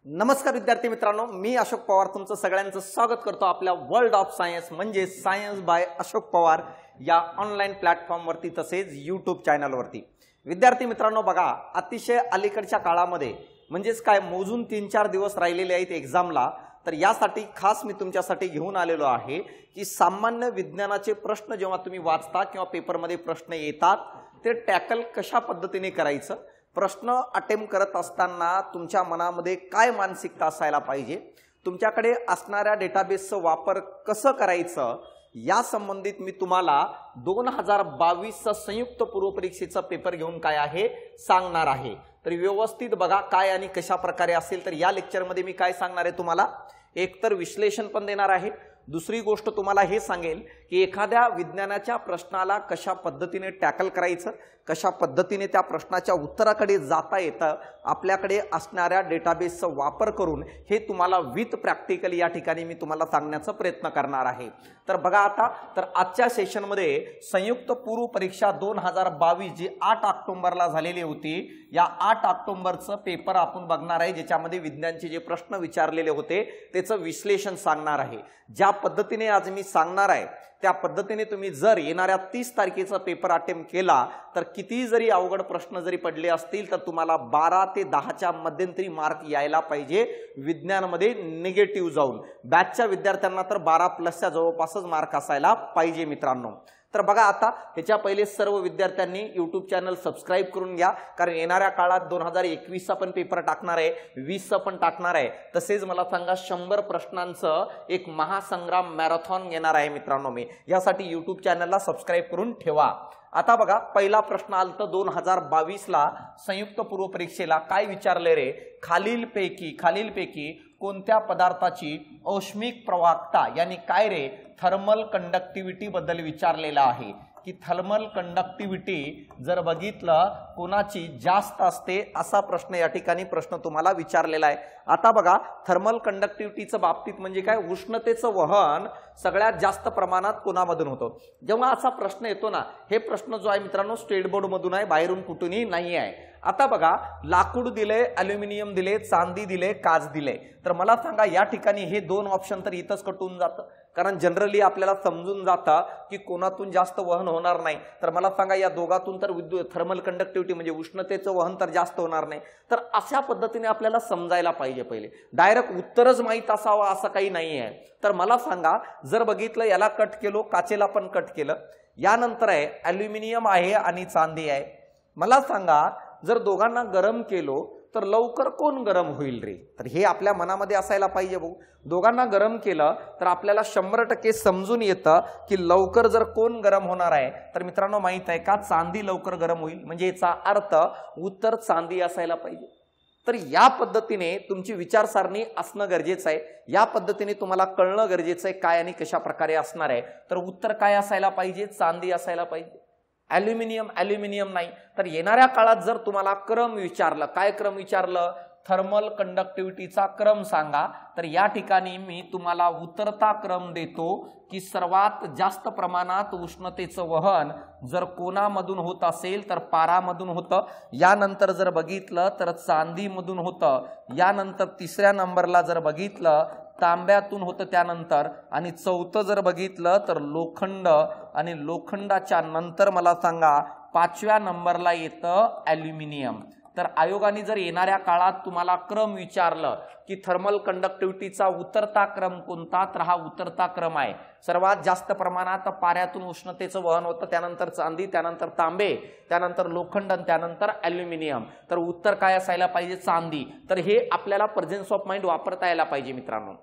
नमस्कार विद्यार्थी मित्रांनो, मी अशोक पवार तुमचं सगळ्यांचं स्वागत करतो आपल्या वर्ल्ड ऑफ सायन्स म्हणजे सायन्स बाय अशोक पवार या ऑनलाईन प्लॅटफॉर्मवरती तसेच यूट्यूब चॅनलवरती। विद्यार्थी मित्रांनो बघा, अतिशय अलीकडच्या काळामध्ये म्हणजेच काय मोजून 3-4 दिवस राहिलेले आहेत एग्जामला, तर यासाठी खास मी तुमच्यासाठी घेऊन आलेलो आहे की सामान्य विज्ञानाचे प्रश्न जेव्हा तुम्ही वाचता किंवा पेपरमध्ये प्रश्न येतात ते टॅकल कशा पद्धतीने करायचं, प्रश्न अटेम्प्ट करत असताना तुमच्या मनामध्ये काय मानसिकता असायला पाहिजे, तुमच्याकडे असणाऱ्या डेटाबेसचा वापर कसं करायचं या संबंधित मी तुम्हाला 2022चा संयुक्त पूर्व परीक्षेचा पेपर घेऊन काय आहे सांगणार आहे। तर व्यवस्थित बघा काय आणि कशा प्रकारे असेल। तर या लेक्चर मध्ये मी काय सांगणार आहे तुम्हाला, एकतर विश्लेषण पण देणार आहे, दुसरी गोष्ट तुम्हाला हे सांगेल की एखाद्या विज्ञानाच्या प्रश्नाला कशा पद्धतीने टॅकल करायचं, कशा पद्धतीने त्या प्रश्नाच्या उत्तराकडे जाता येतं आपल्याकडे असणाऱ्या डेटाबेसचा वापर करून, हे तुम्हाला विथ प्रॅक्टिकल या ठिकाणी मी तुम्हाला सांगण्याचा प्रयत्न करणार आहे। तर बघा आता, तर आजच्या सेशनमध्ये संयुक्त पूर्व परीक्षा 2022 जी 8 ऑक्टोबरला झालेली होती, या 8 ऑक्टोबरचं पेपर आपण बघणार आहे, ज्याच्यामध्ये विज्ञानचे जे प्रश्न विचारलेले होते त्याचं विश्लेषण सांगणार आहे। ज्या पद्धतीने आज मी सांगणार आहे त्या पद्धतीने तुम्ही जर येणाऱ्या 30 तारखेचा पेपर अटेम्प्ट केला तर किती जरी अवघड प्रश्न जरी पडले असतील तर तुम्हाला 12 ते 10च्या मध्यंतरी मार्क यायला पाहिजे विज्ञानामध्ये निगेटिव्ह जाऊन। बॅचच्या विद्यार्थ्यांना तर 12+ जवळपासच मार्क असायला पाहिजे मित्रांनो। तर बघा आता, ह्याच्या पहिले सर्व विद्यार्थ्यांनी यूट्यूब चॅनल सबस्क्राइब करून घ्या, कारण येणाऱ्या काळात 2021चा पण पेपर टाकणार आहे, 20चा पण टाकणार आहे, तसेच मला सांगा 100 प्रश्नांचं एक महासंग्राम मॅरेथॉन घेणार आहे मित्रांनो मी। यासाठी यूट्यूब चॅनलला सबस्क्राइब करून ठेवा। आता बघा, पहिला प्रश्न आलता 2022ला संयुक्त पूर्व परीक्षेला काय विचारले रे, खालीलपैकी कोणत्या पदार्थाची औष्णिक प्रवाहकता यानी काय रे, थर्मल कंडक्टिव्हिटी बद्दल विचारलेला आहे की थर्मल कंडक्टिव्हिटी जर बघितलं कोणाची जास्त असते असा प्रश्न या ठिकाणी तुम्हाला विचारलेला आहे। आता बघा, थर्मल कंडक्टिव्हिटीचं बाबतीत म्हणजे काय, उष्णतेचं वहन सगळ्यात जास्त प्रमाणात कोणामधून होतं। जेव्हा असा प्रश्न येतो ना, हे प्रश्न जो आहे मित्रांनो स्टेट बोर्ड मधून आहे, बाहेरून कुठूनही नाही आहे। आता बघा, लाकूड दिले, अल्युमिनियम दिले, चांदी दिले, काच दिले, तर मला सांगा या ठिकाणी हे 2 ऑप्शन तर इथंच कटून जातं, कारण जनरली आपल्याला समजून जातं की कोणातून जास्त वहन होणार नाही। तर मला सांगा या दोघातून तर थर्मल कंडक्टिव्हिटी म्हणजे उष्णतेचं वहन तर जास्त होणार नाही। तर अशा पद्धतीने आपल्याला समजायला पाहिजे, पहिले डायरेक्ट उत्तरच माहित असावं असं काही नाही आहे। तर मला सांगा, जर बघितलं याला कट केलो, काचेला पण कट केलं, यानंतर आहे अल्युमिनियम आहे आणि चांदी आहे, मला सांगा जर दोघांना गरम केलो तर लवकर कोण गरम होईल रे, तर हे आपल्या मनामध्ये असायला पाहिजे भाऊ। दोघांना गरम केलं तर आपल्याला 100% समजून येतं की लवकर जर कोण गरम होणार आहे, तर मित्रांनो माहित आहे का, चांदी लवकर गरम होईल, म्हणजे याचा अर्थ उत्तर चांदी असायला पाहिजे। तर या पद्धतीने तुमची विचारसरणी असणं गरजेचं आहे, या पद्धतीने तुम्हाला कळणं गरजेचं आहे काय आणि कशा प्रकारे असणार आहे। तर उत्तर काय असायला पाहिजे, चांदी असायला पाहिजे, अल्युमिनियम नाही। तर येणाऱ्या काळात जर तुम्हाला क्रम विचारलं, काय क्रम विचारलं, थर्मल कंडक्टिव्हिटीचा क्रम सांगा, तर या ठिकाणी मी तुम्हाला उतरता क्रम देतो की सर्वात जास्त प्रमाणात उष्णतेचं वहन जर कोणामधून होत असेल तर पारामधून होतं, यानंतर जर बघितलं तर चांदीमधून होतं, यानंतर 3ऱ्या नंबरला जर बघितलं तांब्यातून होतं त्यानंतर, आणि 4थं जर बघितलं तर लोखंड, आणि लोखंडाच्या नंतर मला सांगा 5व्या नंबरला येतं अल्युमिनियम। तर आयोगाने जर येणाऱ्या काळात तुम्हाला क्रम विचारलं की थर्मल कंडक्टिव्हिटीचा उतरता क्रम कोणता, तर हा उतरता क्रम आहे। सर्वात जास्त प्रमाणात पाऱ्यातून उष्णतेचं वहन होतं, त्यानंतर चांदी, त्यानंतर तांबे, त्यानंतर लोखंड, त्यानंतर अल्युमिनियम। तर उत्तर काय असायला पाहिजे, चांदी। तर हे आपल्याला प्रेझेन्स ऑफ माइंड वापरता यायला पाहिजे मित्रांनो,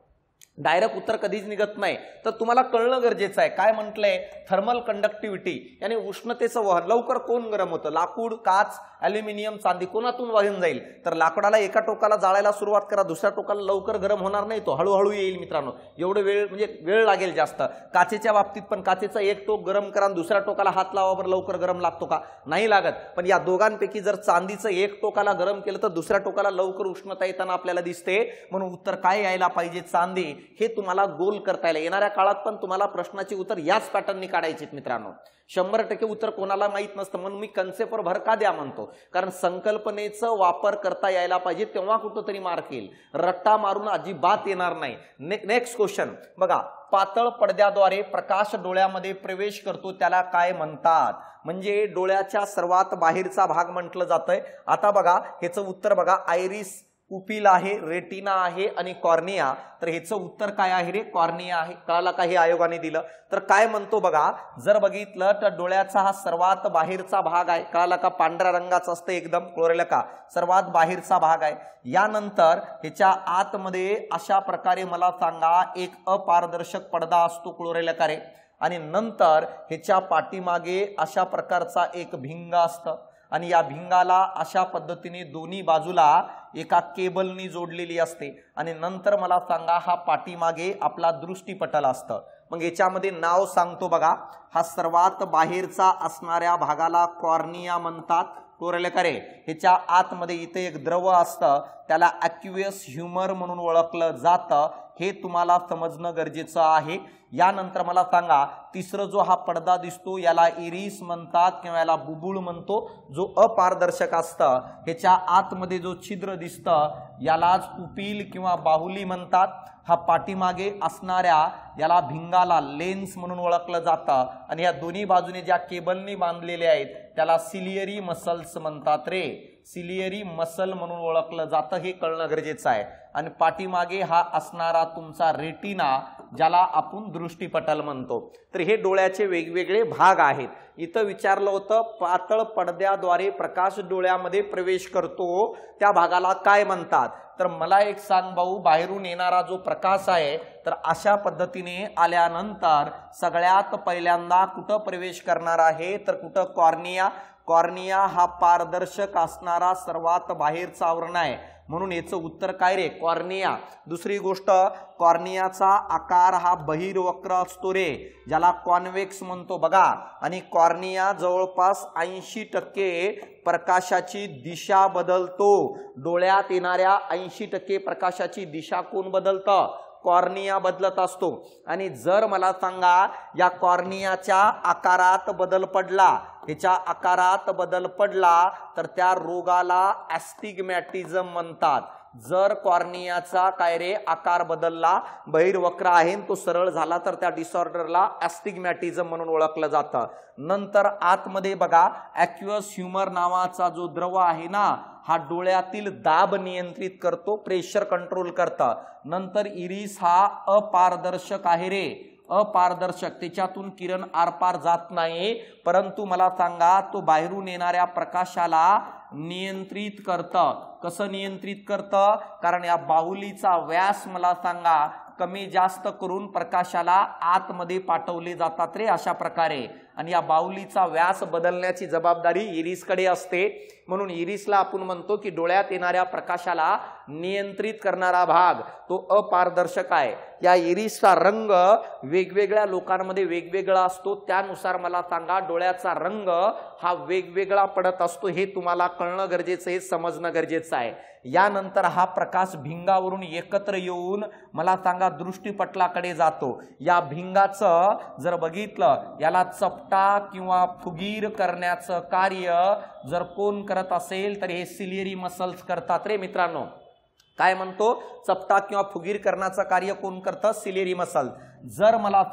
डायरेक्ट उत्तर कधीच निघत नाही। तर तुम्हाला कळणं गरजेचं आहे, काय म्हटलंय, थर्मल कंडक्टिव्हिटी यानी उष्णतेचं वहन, लवकर कोण गरम होतं, लाकूड, काच, अल्युमिनियम, चांदी, कोणातून वाहून जाईल, तर लाकडाला एका टोकाला जाळायला सुरुवात करा, दुसऱ्या टोकाला लवकर गरम होणार नाही, तो हळूहळू येईल मित्रांनो, एवढं वेळ लागेल जास्त। काचेच्या बाबतीत पण काचेचा एक टोक गरम करा, दुसऱ्या टोकाला हात लावा, बरं लवकर गरम लागतो का, नाही लागत। पण या दोघांपैकी जर चांदीचं एक टोकाला गरम केलं तर दुसऱ्या टोकाला लवकर उष्णता येताना आपल्याला दिसते, म्हणून उत्तर काय यायला पाहिजे, चांदी। आहे हे तुम्हाला गोल करता येईल. येणाऱ्या काळात पण तुम्हाला प्रश्नाची उत्तर याच पॅटर्ननी काढायची मित्रांनो. 100% उत्तर कोणाला माहित नसतं, म्हणून मी कन्सेप्टवर भर का द्या म्हणतो, कारण संकल्पनेचा वापर करता यायला पाहिजे, तेव्हा कुठंतरी मार्क येईल. रट्टा मारून अजिबात येणार नाही. नेक्स्ट क्वेश्चन बघा, पातळ पडद्याद्वारे प्रकाश डोळ्यामध्ये प्रवेश करतो त्याला काय म्हणतात? म्हणजे डोळ्याच्या सर्वात बाहेरचा भाग म्हटलं जातंय. आता बघा ह्याचं उत्तर बघा, आयरिस, पुपिल आहे, रेटिना आहे आणि कॉर्निया. तर ह्याचं उत्तर काय आहे रे? कॉर्निया आहे. कळाला का? हे आयोगाने दिलं. तर काय म्हणतो बघा, जर बघितलं तर डोळ्याचा हा सर्वात बाहेरचा भाग आहे. कळाला का? पांढऱ्या रंगाचा असतं एकदम, कळलं का? सर्वात बाहेरचा भाग आहे. यानंतर ह्याच्या आतमध्ये अशा प्रकारे मला सांगा एक अपारदर्शक पडदा असतो, कळलं का रे? आणि नंतर ह्याच्या पाठीमागे अशा प्रकारचा एक भिंग असतं आणि या भिंगाला अशा पद्धतीने दोन्ही बाजूला एका केबलनी जोडलेली असते आणि नंतर मला सांगा हा पाठीमागे आपला दृष्टीपटल असतं. मग याच्यामध्ये नाव सांगतो बघा, हा सर्वात बाहेरचा असणाऱ्या भागाला कॉर्निया म्हणतात. कळलं का रे? ह्याच्या आतमध्ये इथे एक द्रव असतं, त्याला ॲक्युअस ह्युमर म्हणून ओळखलं जातं. हे तुम्हाला समजणं गरजेचं आहे. यानंतर मला सांगा, तिसरं जो हा पडदा दिसतो याला इरिस म्हणतात किंवा याला बुबुळ म्हणतो, जो अपारदर्शक असतं. ह्याच्या आतमध्ये जो छिद्र दिसतं यालाच पुपिल किंवा बाहुली म्हणतात. हा पाठीमागे असणाऱ्या याला भिंगाला लेन्स म्हणून ओळखलं जातं आणि या दोन्ही बाजूने ज्या केबलनी बांधलेले आहेत त्याला सिलियरी मसल्स म्हणतात रे. सिलियरी मसल म्हणून ओळखलं जातं, हे कळणं गरजेचं आहे. आणि पाठीमागे हा असणारा तुमचा रेटिना, ज्याला आपण दृष्टीपटल म्हणतो. तर हे डोळ्याचे वेगवेगळे भाग आहेत. इथं विचारलं होतं, पातळ पडद्याद्वारे प्रकाश डोळ्यामध्ये प्रवेश करतो त्या भागाला काय म्हणतात? तर मला एक सांग भाऊ, बाहेरून येणारा जो प्रकाश आहे तर अशा पद्धतीने आल्यानंतर सगळ्यात पहिल्यांदा कुठं प्रवेश करणार आहे? तर कुठं? कॉर्निया. कॉर्निया हा पारदर्शक असणारा सर्वात बाहेरचा आवरण आहे, म्हणून याचं उत्तर काय रे? कॉर्निया. दुसरी गोष्ट, कॉर्नियाचा आकार हा बहिर्वक्र असतो रे, ज्याला कॉन्व्हेक्स म्हणतो बघा. आणि कॉर्निया जवळपास 80% प्रकाशाची दिशा बदलतो. डोळ्यात येणाऱ्या 80% प्रकाशाची दिशा कोण बदलतं? कॉर्निया बदलत असतो. आणि जर मला सांगा या कॉर्नियाच्या आकारात बदल पडला, ह्याच्या आकारात बदल पडला तर त्या रोगाला ॲस्टिग्मॅटिझम म्हणतात. जर कॉर्नियाचा काय रे आकार बदलला, बहिर्वक्र आहे तो सरळ झाला, तर त्या डिसऑर्डरला ॲस्टिग्मॅटिझम म्हणून ओळखलं जातं. नंतर आतमध्ये बघा, ॲक्युअस ह्युमर नावाचा जो द्रव आहे ना, हा डोळ्यातील दाब नियंत्रित करतो, प्रेशर कंट्रोल करतं. नंतर इरिस हा अपारदर्शक आहे रे, अपारदर्शक, त्याच्यातून किरण आरपार जात नाही, परंतु मला सांगा तो बाहेरून येणाऱ्या प्रकाशाला नियंत्रित करतं. कसं नियंत्रित करतं? कारण या बाहुलीचा व्यास मला सांगा कमी जास्त करून प्रकाशाला आतमध्ये पाठवले जातात रे, अशा प्रकारे. आणि या बाहुलीचा व्यास बदलण्याची जबाबदारी इरिसकडे असते, म्हणून इरिसला आपण म्हणतो की डोळ्यात येणाऱ्या प्रकाशाला नियंत्रित करणारा भाग तो अपारदर्शक आहे. या इरिसचा रंग वेगवेगळ्या लोकांमध्ये वेगवेगळा असतो, त्यानुसार मला सांगा डोळ्याचा रंग हा वेगवेगळा पडत असतो. हे तुम्हाला कळणं गरजेचं आहे, समजणं गरजेचं आहे. यानंतर हा प्रकाश भिंगावरून एकत्र येऊन मला सांगा दृष्टीपटलाकडे जातो. या भिंगाचं जर बघितलं, याला चपटा किंवा फुगीर करण्याचं कार्य जर कोण करत असेल तर हे सिलियरी मसल्स करतात रे मित्रांनो. काय म्हणतो? चपटा किंवा फुगीर करण्याचं कार्य कोण करतं? Ciliary muscle. जर मला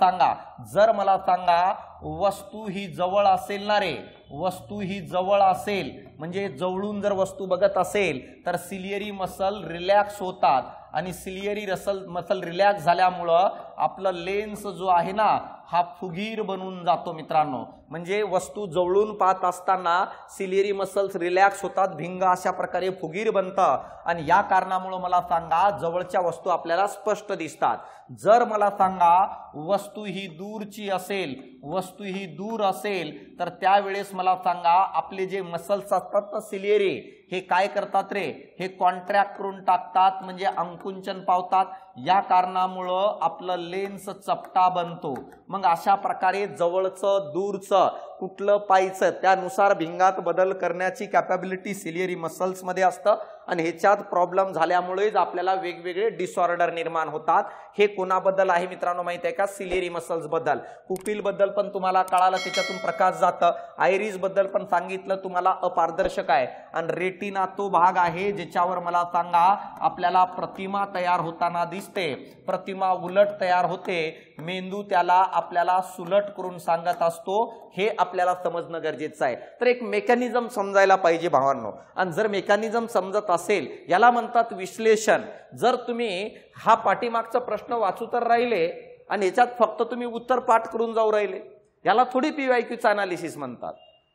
सांगा वस्तू ही जवळ असेल ना रे, वस्तू ही जवळ असेल म्हणजे जवळून जर वस्तू बघत असेल तर सिलियरी मसल रिलॅक्स होतात आणि सिलियरी मसल रिलॅक्स झाल्यामुळं आपलं लेन्स जो आहे ना हा फुगीर बनून जातो मित्रांनो. म्हणजे वस्तू जवळून पाहत असताना सिलियरी मसल्स रिलॅक्स होतात, भिंग अशा प्रकारे फुगीर बनतं आणि या कारणामुळे मला सांगा जवळच्या वस्तू आपल्याला स्पष्ट दिसतात. जर मला सांगा वस्तू ही दूरची असेल, वस्तू ही दूर असेल तर त्यावेळेस मला सांगा आपले जे मसल्स असतात ना सिलियरी, हे काय करतात रे? हे कॉन्ट्रॅक्ट करून टाकतात, म्हणजे अंकुंचन पावतात. या कारणामुळं आपलं लेन्स चपटा बनतो. मग अशा प्रकारे जवळचं दूरचं कुठलं पायचं त्यानुसार भिंगात बदल करण्याची कॅपॅबिलिटी सिलियरी मसल्स मध्ये असतं आणि ह्याच्यात प्रॉब्लेम झाल्यामुळेच आपल्याला वेगवेगळे डिसऑर्डर निर्माण होतात. हे कोणाबद्दल आहे मित्रांनो माहिती आहे का? सिलियरी मसल्स बद्दल. पुपिल बद्दल पण तुम्हाला कळालं, त्याच्यातून प्रकाश जातं. आयरिस बद्दल पण सांगितलं तुम्हाला, अपारदर्शक आहे. आणि रेटिना तो भाग आहे ज्याच्यावर मला सांगा आपल्याला प्रतिमा तयार होताना दिसते. प्रतिमा उलट तयार होते, मेंदू त्याला आपल्याला सुलट करून सांगत असतो. हे आपल्याला समजणं गरजेचं आहे. तर एक मेकॅनिझम समजायला पाहिजे भावांनो. आणि जर मेकॅनिझम समजत असेल, याला म्हणतात विश्लेषण. जर तुम्ही हा पाठीमागचा प्रश्न वाचू तर राहिले आणि याच्यात फक्त तुम्ही उत्तर पाठ करून जाऊ राहिले, याला थोडी PYQचं अनालिसिस म्हणतात.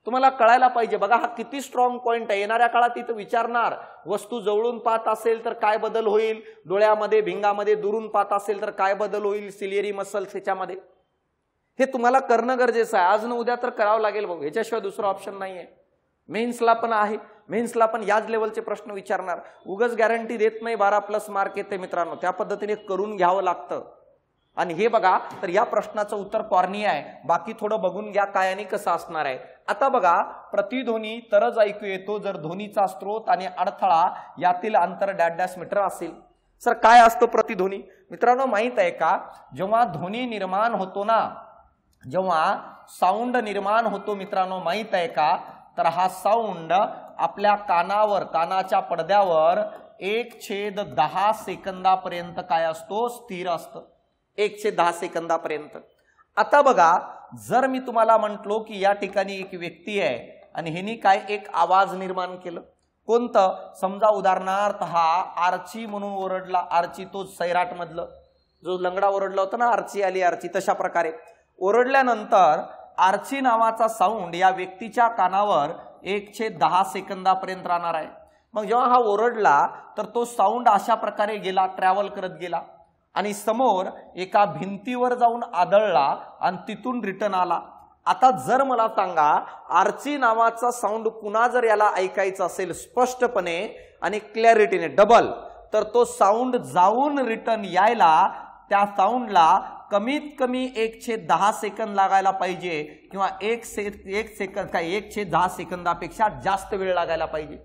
तुम्हाला कळायला पाहिजे. बघा हा किती स्ट्रॉंग पॉइंट आहे. येणाऱ्या काळात इथं विचारणार, वस्तू जवळून पाहत असेल तर काय बदल होईल, डोळ्यामध्ये भिंगामध्ये दुरून पाहत असेल तर काय बदल होईल, सिलियरी मसल्स ह्याच्यामध्ये. हे तुम्हाला करणं गरजेचं आहे. आज न उद्या तर करावं लागेल भाऊ, ह्याच्याशिवाय दुसरं ऑप्शन नाहीये. मेन्सला पण आहे, मेन्सला पण याच लेवलचे प्रश्न विचारणार. उगाच गॅरंटी देत नाही 12+ मार्क येते मित्रांनो. त्या पद्धतीने करून घ्यावं लागतं. आणि हे बघा, तर या प्रश्नाचं उत्तर कॉर्निया आहे. बाकी थोडं बघून घ्या काय आणि कसं असणार आहे. आता बघा, प्रतिध्वनी तरच ऐकू येतो जर ध्वनीचा स्रोत आणि अडथळा यातील अंतर डॅश मीटर असेल. सर काय असतो प्रतिध्वनी? मित्रांनो माहित आहे का, जेव्हा ध्वनी निर्माण होतो ना, जेव्हा साऊंड निर्माण होतो मित्रांनो माहित आहे का, तर हा साऊंड आपल्या कानावर, कानाच्या पडद्यावर 1/10 सेकंदापर्यंत काय असतो, स्थिर असतं. 1/10 सेकंदापर्यंत. आता बघा, जर मी तुम्हाला म्हटलो की या ठिकाणी एक व्यक्ती आहे आणि ह्यानी काय एक आवाज निर्माण केलं, कोणतं? समजा उदाहरणार्थ हा आर्ची म्हणून ओरडला. आर्ची तो सैराट मधलं जो लंगडा ओरडला होता ना, आर्ची आली आर्ची, तशा प्रकारे ओरडल्यानंतर आर्ची नावाचा साऊंड या व्यक्तीच्या कानावर 1/10 सेकंदापर्यंत राहणार आहे. मग जेव्हा हा ओरडला तर तो साऊंड अशा प्रकारे गेला, ट्रॅव्हल करत गेला आणि समोर एका भिंतीवर जाऊन आदळला आणि तिथून रिटर्न आला. आता जर मला सांगा, आर्ची नावाचा साऊंड पुन्हा जर याला ऐकायचं असेल स्पष्टपणे आणि क्लॅरिटीने डबल, तर तो साऊंड जाऊन रिटर्न यायला त्या साऊंडला कमीत कमी 1/10 सेकंद लागायला पाहिजे किंवा 1/10 सेकंदापेक्षा जास्त वेळ लागायला पाहिजे.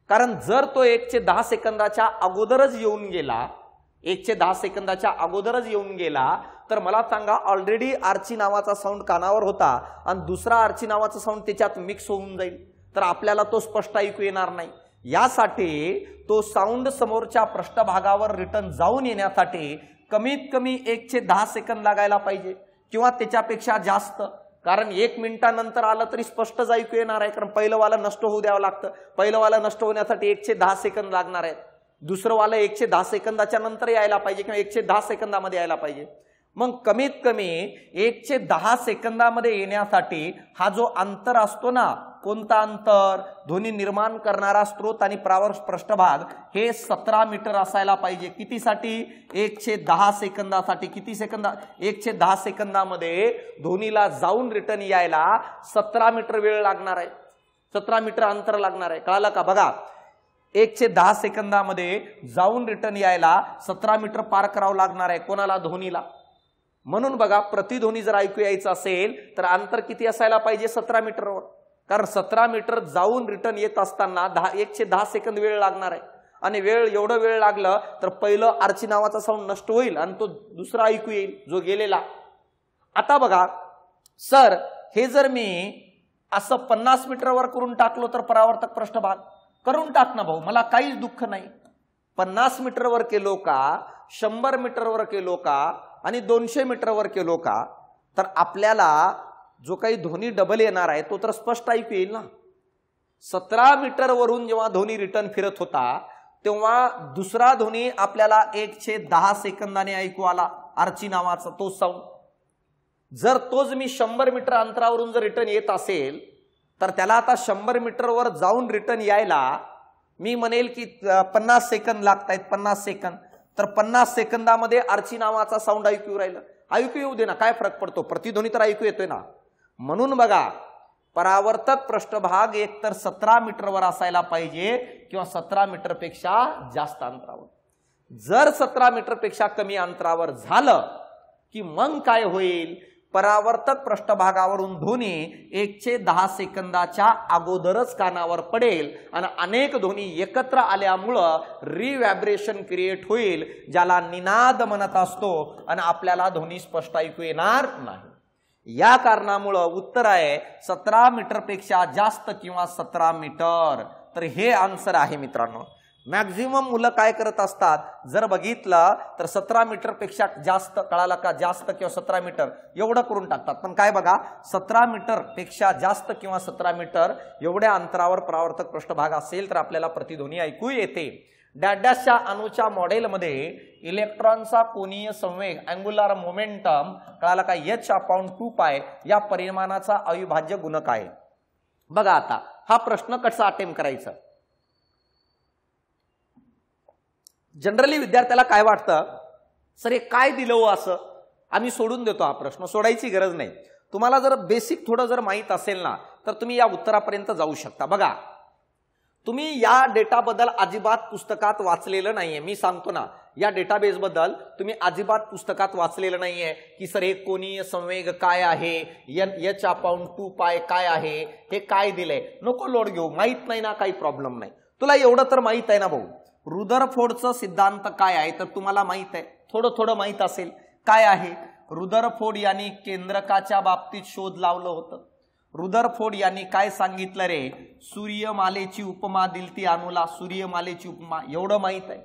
कारण जर तो 1/10 सेकंदाच्या अगोदरच येऊन गेला, 1/10 सेकंदाच्या अगोदरच येऊन गेला, तर मला सांगा ऑलरेडी आर्ची नावाचा साऊंड कानावर होता आणि दुसरा आर्ची नावाचा साऊंड त्याच्यात मिक्स होऊन जाईल, तर आपल्याला तो स्पष्ट ऐकू येणार नाही. यासाठी तो साऊंड समोरच्या पृष्ठभागावर रिटर्न जाऊन येण्यासाठी कमीत कमी 1/10 सेकंद लागायला पाहिजे किंवा त्याच्यापेक्षा जास्त. कारण 1 मिनिटानंतर आलं तरी स्पष्टच ऐकू येणार आहे, कारण पहिलं वालं नष्ट होऊ द्यावं लागतं. पहिलं वालं नष्ट होण्यासाठी 1/10 सेकंद लागणार आहेत. दुसरं वालं 1/10 सेकंदाच्या नंतर यायला पाहिजे किंवा 1/10 सेकंदामध्ये यायला पाहिजे. मग कमीत कमी 1/10 सेकंदामध्ये येण्यासाठी हा जो अंतर असतो ना, कोणता अंतर? ध्वनी निर्माण करणारा स्रोत आणि पृष्ठभाग हे 17 मीटर असायला पाहिजे. कितीसाठी? 1/10 सेकंदासाठी. किती सेकंद? 1/10 सेकंदामध्ये ध्वनीला जाऊन रिटर्न यायला 17 मीटर वेळ लागणार आहे. 17 मीटर अंतर लागणार आहे. कळालं का? बघा, 1/10 सेकंदामध्ये जाऊन रिटर्न यायला 17 मीटर पार करावं लागणार आहे. कोणाला? ध्वनीला. म्हणून बघा, प्रतिध्वनी जर ऐकू यायचं असेल तर अंतर किती असायला पाहिजे? 17 मीटरवर. कारण 17 मीटर जाऊन रिटर्न येत असताना 1/10 सेकंद वेळ लागणार आहे. आणि एवढं वेळ लागलं तर पहिलं आर्ची नावाचा साऊंड नष्ट होईल आणि तो दुसरा ऐकू येईल जो गेलेला. आता बघा सर, हे जर मी असं 50 मीटरवर करून टाकलो तर परावर्तक पृष्ठभाग करून टाक ना भाऊ, मला काहीच दुःख नाही. 50 मीटरवर केलो का, 100 मीटरवर केलो का आणि 200 मीटरवर केलो का, तर आपल्याला जो काही ध्वनी डबल येणार आहे तो तर स्पष्ट ऐकू येईल ना. 17 मीटरवरून जेव्हा ध्वनी रिटर्न फिरत होता तेव्हा दुसरा ध्वनी आपल्याला 1/10 सेकंदाने ऐकू आला, आर्ची नावाचा तो साऊंड. जर तोच मी 100 मीटर अंतरावरून जर रिटर्न येत असेल तर त्याला आता 100 मीटरवर जाऊन रिटर्न यायला मी म्हणेल की 50 सेकंद लागतायत. 50 सेकंद, तर 50 सेकंदामध्ये आर्ची नावाचा साऊंड ऐकू राहिलं. ऐकू येऊ दे ना, काय फरक पडतो? प्रतिध्वनी तर ऐकू येतोय ना. म्हणून बघा, परावर्तक पृष्ठभाग एकतर 17 मीटरवर असायला पाहिजे किंवा 17 मीटरपेक्षा जास्त अंतरावर. जर 17 मीटरपेक्षा कमी अंतरावर झालं की मग काय होईल? परावर्तक पृष्ठभागावरून ध्वनी 1/10 सेकंदाच्या अगोदरच कानावर पडेल आणि अनेक ध्वनी एकत्र आल्यामुळं रिव्हायब्रेशन क्रिएट होईल, ज्याला निनाद म्हणत असतो आणि आपल्याला ध्वनी स्पष्ट ऐकू येणार नाही। या कारणामुळं उत्तर आहे 17 मीटर पेक्षा जास्त किंवा 17 मीटर। तर हे आन्सर आहे मित्रांनो। मॅक्झिमम मुलं काय करत असतात, जर बघितलं तर 17 मीटर पेक्षा जास्त, कळाला का, जास्त किंवा 17 मीटर एवढं करून टाकतात। पण काय बघा, 17 मीटर पेक्षा जास्त किंवा 17 मीटर एवढ्या अंतरावर परावर्तक पृष्ठभाग असेल तर आपल्याला प्रतिध्वनी ऐकू येते। डॅशच्या अणूच्या मॉडेलमध्ये इलेक्ट्रॉनचा कोनीय संवेग अँग्युलर मोमेंटम, कळाला का, h/2π या परिमाणाचा अविभाज्य गुणक आहे। बघा आता हा प्रश्न कसा अटेम्प्ट करायचा। जनरली विद्यार्थ्याला काय वाटतं, सर हे काय दिलं हो असं, आम्ही सोडून देतो हा प्रश्न, सोडायची गरज नाही। तुम्हाला जर बेसिक थोडं जर माहित असेल ना तर तुम्ही या उत्तरापर्यंत जाऊ शकता। बघा, तुम्ही या डेटाबद्दल अजिबात पुस्तकात वाचलेलं नाहीये। मी सांगतो ना, या डेटाबेस बद्दल तुम्ही अजिबात पुस्तकात वाचलेलं नाहीये की सर हे कोनीय संवेग काय आहे, h/2π काय आहे, हे काय दिलंय, नको लोड घेऊ, माहित नाही ना काही प्रॉब्लेम नाही। तुला एवढं तर माहित आहे ना भाऊ, रुदरफोर्डचा सिद्धांत काय आहे तर तुम्हाला माहित आहे, थोडं थोडं माहित असेल काय आहे। रुदरफोर्ड यांनी केंद्रकाच्या बाबतीत शोध लावलं होतं। रुदरफोर्ड यांनी काय सांगितलं रे, सूर्यमालेची उपमा दिलती अणूला, सूर्यमालेची उपमा, एवढं माहित आहे।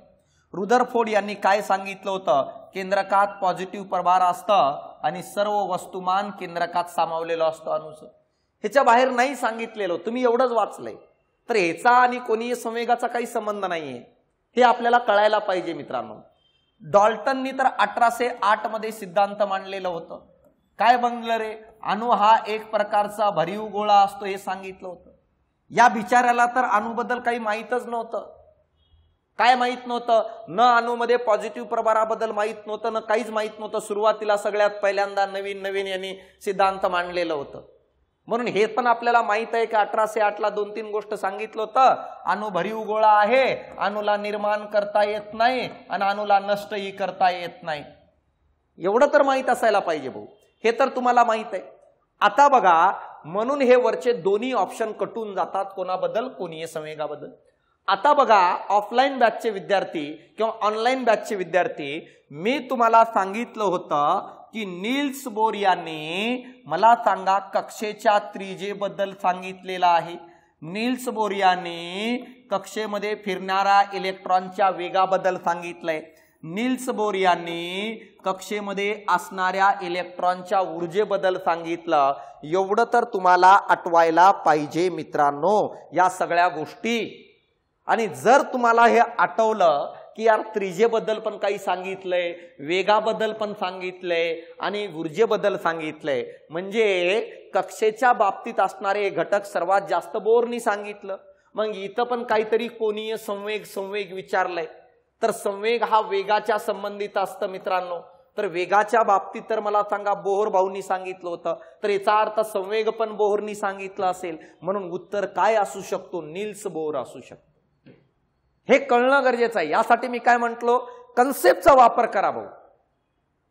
रुदरफोर्ड यांनी काय सांगितलं होतं, केंद्रकात पॉझिटिव्ह प्रभार असतं आणि सर्व वस्तुमान केंद्रकात सामावलेलं असतं अणूचं, ह्याच्या बाहेर नाही सांगितलेलं, तुम्ही एवढंच वाचलंय। तर ह्याचा आणि कोनीय संवेगाचा काही संबंध नाहीये, हे आपल्याला कळायला पाहिजे मित्रांनो। डॉल्टननी तर 1808 मध्ये सिद्धांत मांडलेलं होतं। काय बनलं रे, अणू हा एक प्रकारचा भरीव गोळा असतो हे सांगितलं होतं। या बिचाऱ्याला तर अणूबद्दल काही माहीतच नव्हतं। काय माहित नव्हतं, न अणूमध्ये पॉझिटिव्ह प्रभाराबद्दल माहित नव्हतं, न काहीच माहित नव्हतं। सुरुवातीला सगळ्यात पहिल्यांदा नवीन नवीन यांनी सिद्धांत मांडलेलं होतं। म्हणून हे पण आपल्याला माहित आहे की 1808 ला 2-3 गोष्ट सांगितलं होतं, अणू भरीव गोळा आहे, अणूला निर्माण करता येत नाही आणि अणूला नष्टही करता येत नाही, एवढं तर माहित असायला पाहिजे भाऊ, हे तर तुम्हाला माहित आहे। आता बघा, म्हणून हे वरचे दोन्ही ऑप्शन कटून जातात, कोणाबद्दल, कोनीय संवेगाबद्दल। आता बघा, ऑफलाईन बॅचचे विद्यार्थी किंवा ऑनलाईन बॅचचे विद्यार्थी, मी तुम्हाला सांगितलं होतं की नील्स बोर यांनी मला सांगा कक्षेच्या त्रिज्येबद्दल सांगितलेलं आहे। नील्स बोर यांनी कक्षेमध्ये फिरणाऱ्या इलेक्ट्रॉनच्या वेगाबद्दल सांगितलंय। नील्स बोर यांनी कक्षेमध्ये असणाऱ्या इलेक्ट्रॉनच्या ऊर्जेबद्दल सांगितलं। एवढं तर तुम्हाला आठवायला पाहिजे मित्रांनो या सगळ्या गोष्टी। आणि जर तुम्हाला हे आठवलं की यार त्रिज्येबद्दल पण काही सांगितलंय, वेगाबद्दल पण सांगितलंय आणि ऊर्जेबद्दल सांगितलंय, म्हणजे कक्षेच्या बाबतीत असणारे घटक सर्वात जास्त बोरनी सांगितलं। मग इथं पण काहीतरी कोनीय संवेग विचारलंय, तर संवेग हा वेगाच्या संबंधित असतं मित्रांनो। तर वेगाच्या बाबतीत तर मला सांगा बोहर भाऊंनी सांगितलं होतं, तर याचा अर्थ संवेग पण बोहरनी सांगितलं असेल, म्हणून उत्तर काय असू शकतो, नील्स बोर असू शकतो। हे कळणं गरजेचं आहे। यासाठी मी काय म्हटलो, कन्सेप्टचा वापर करा भाऊ।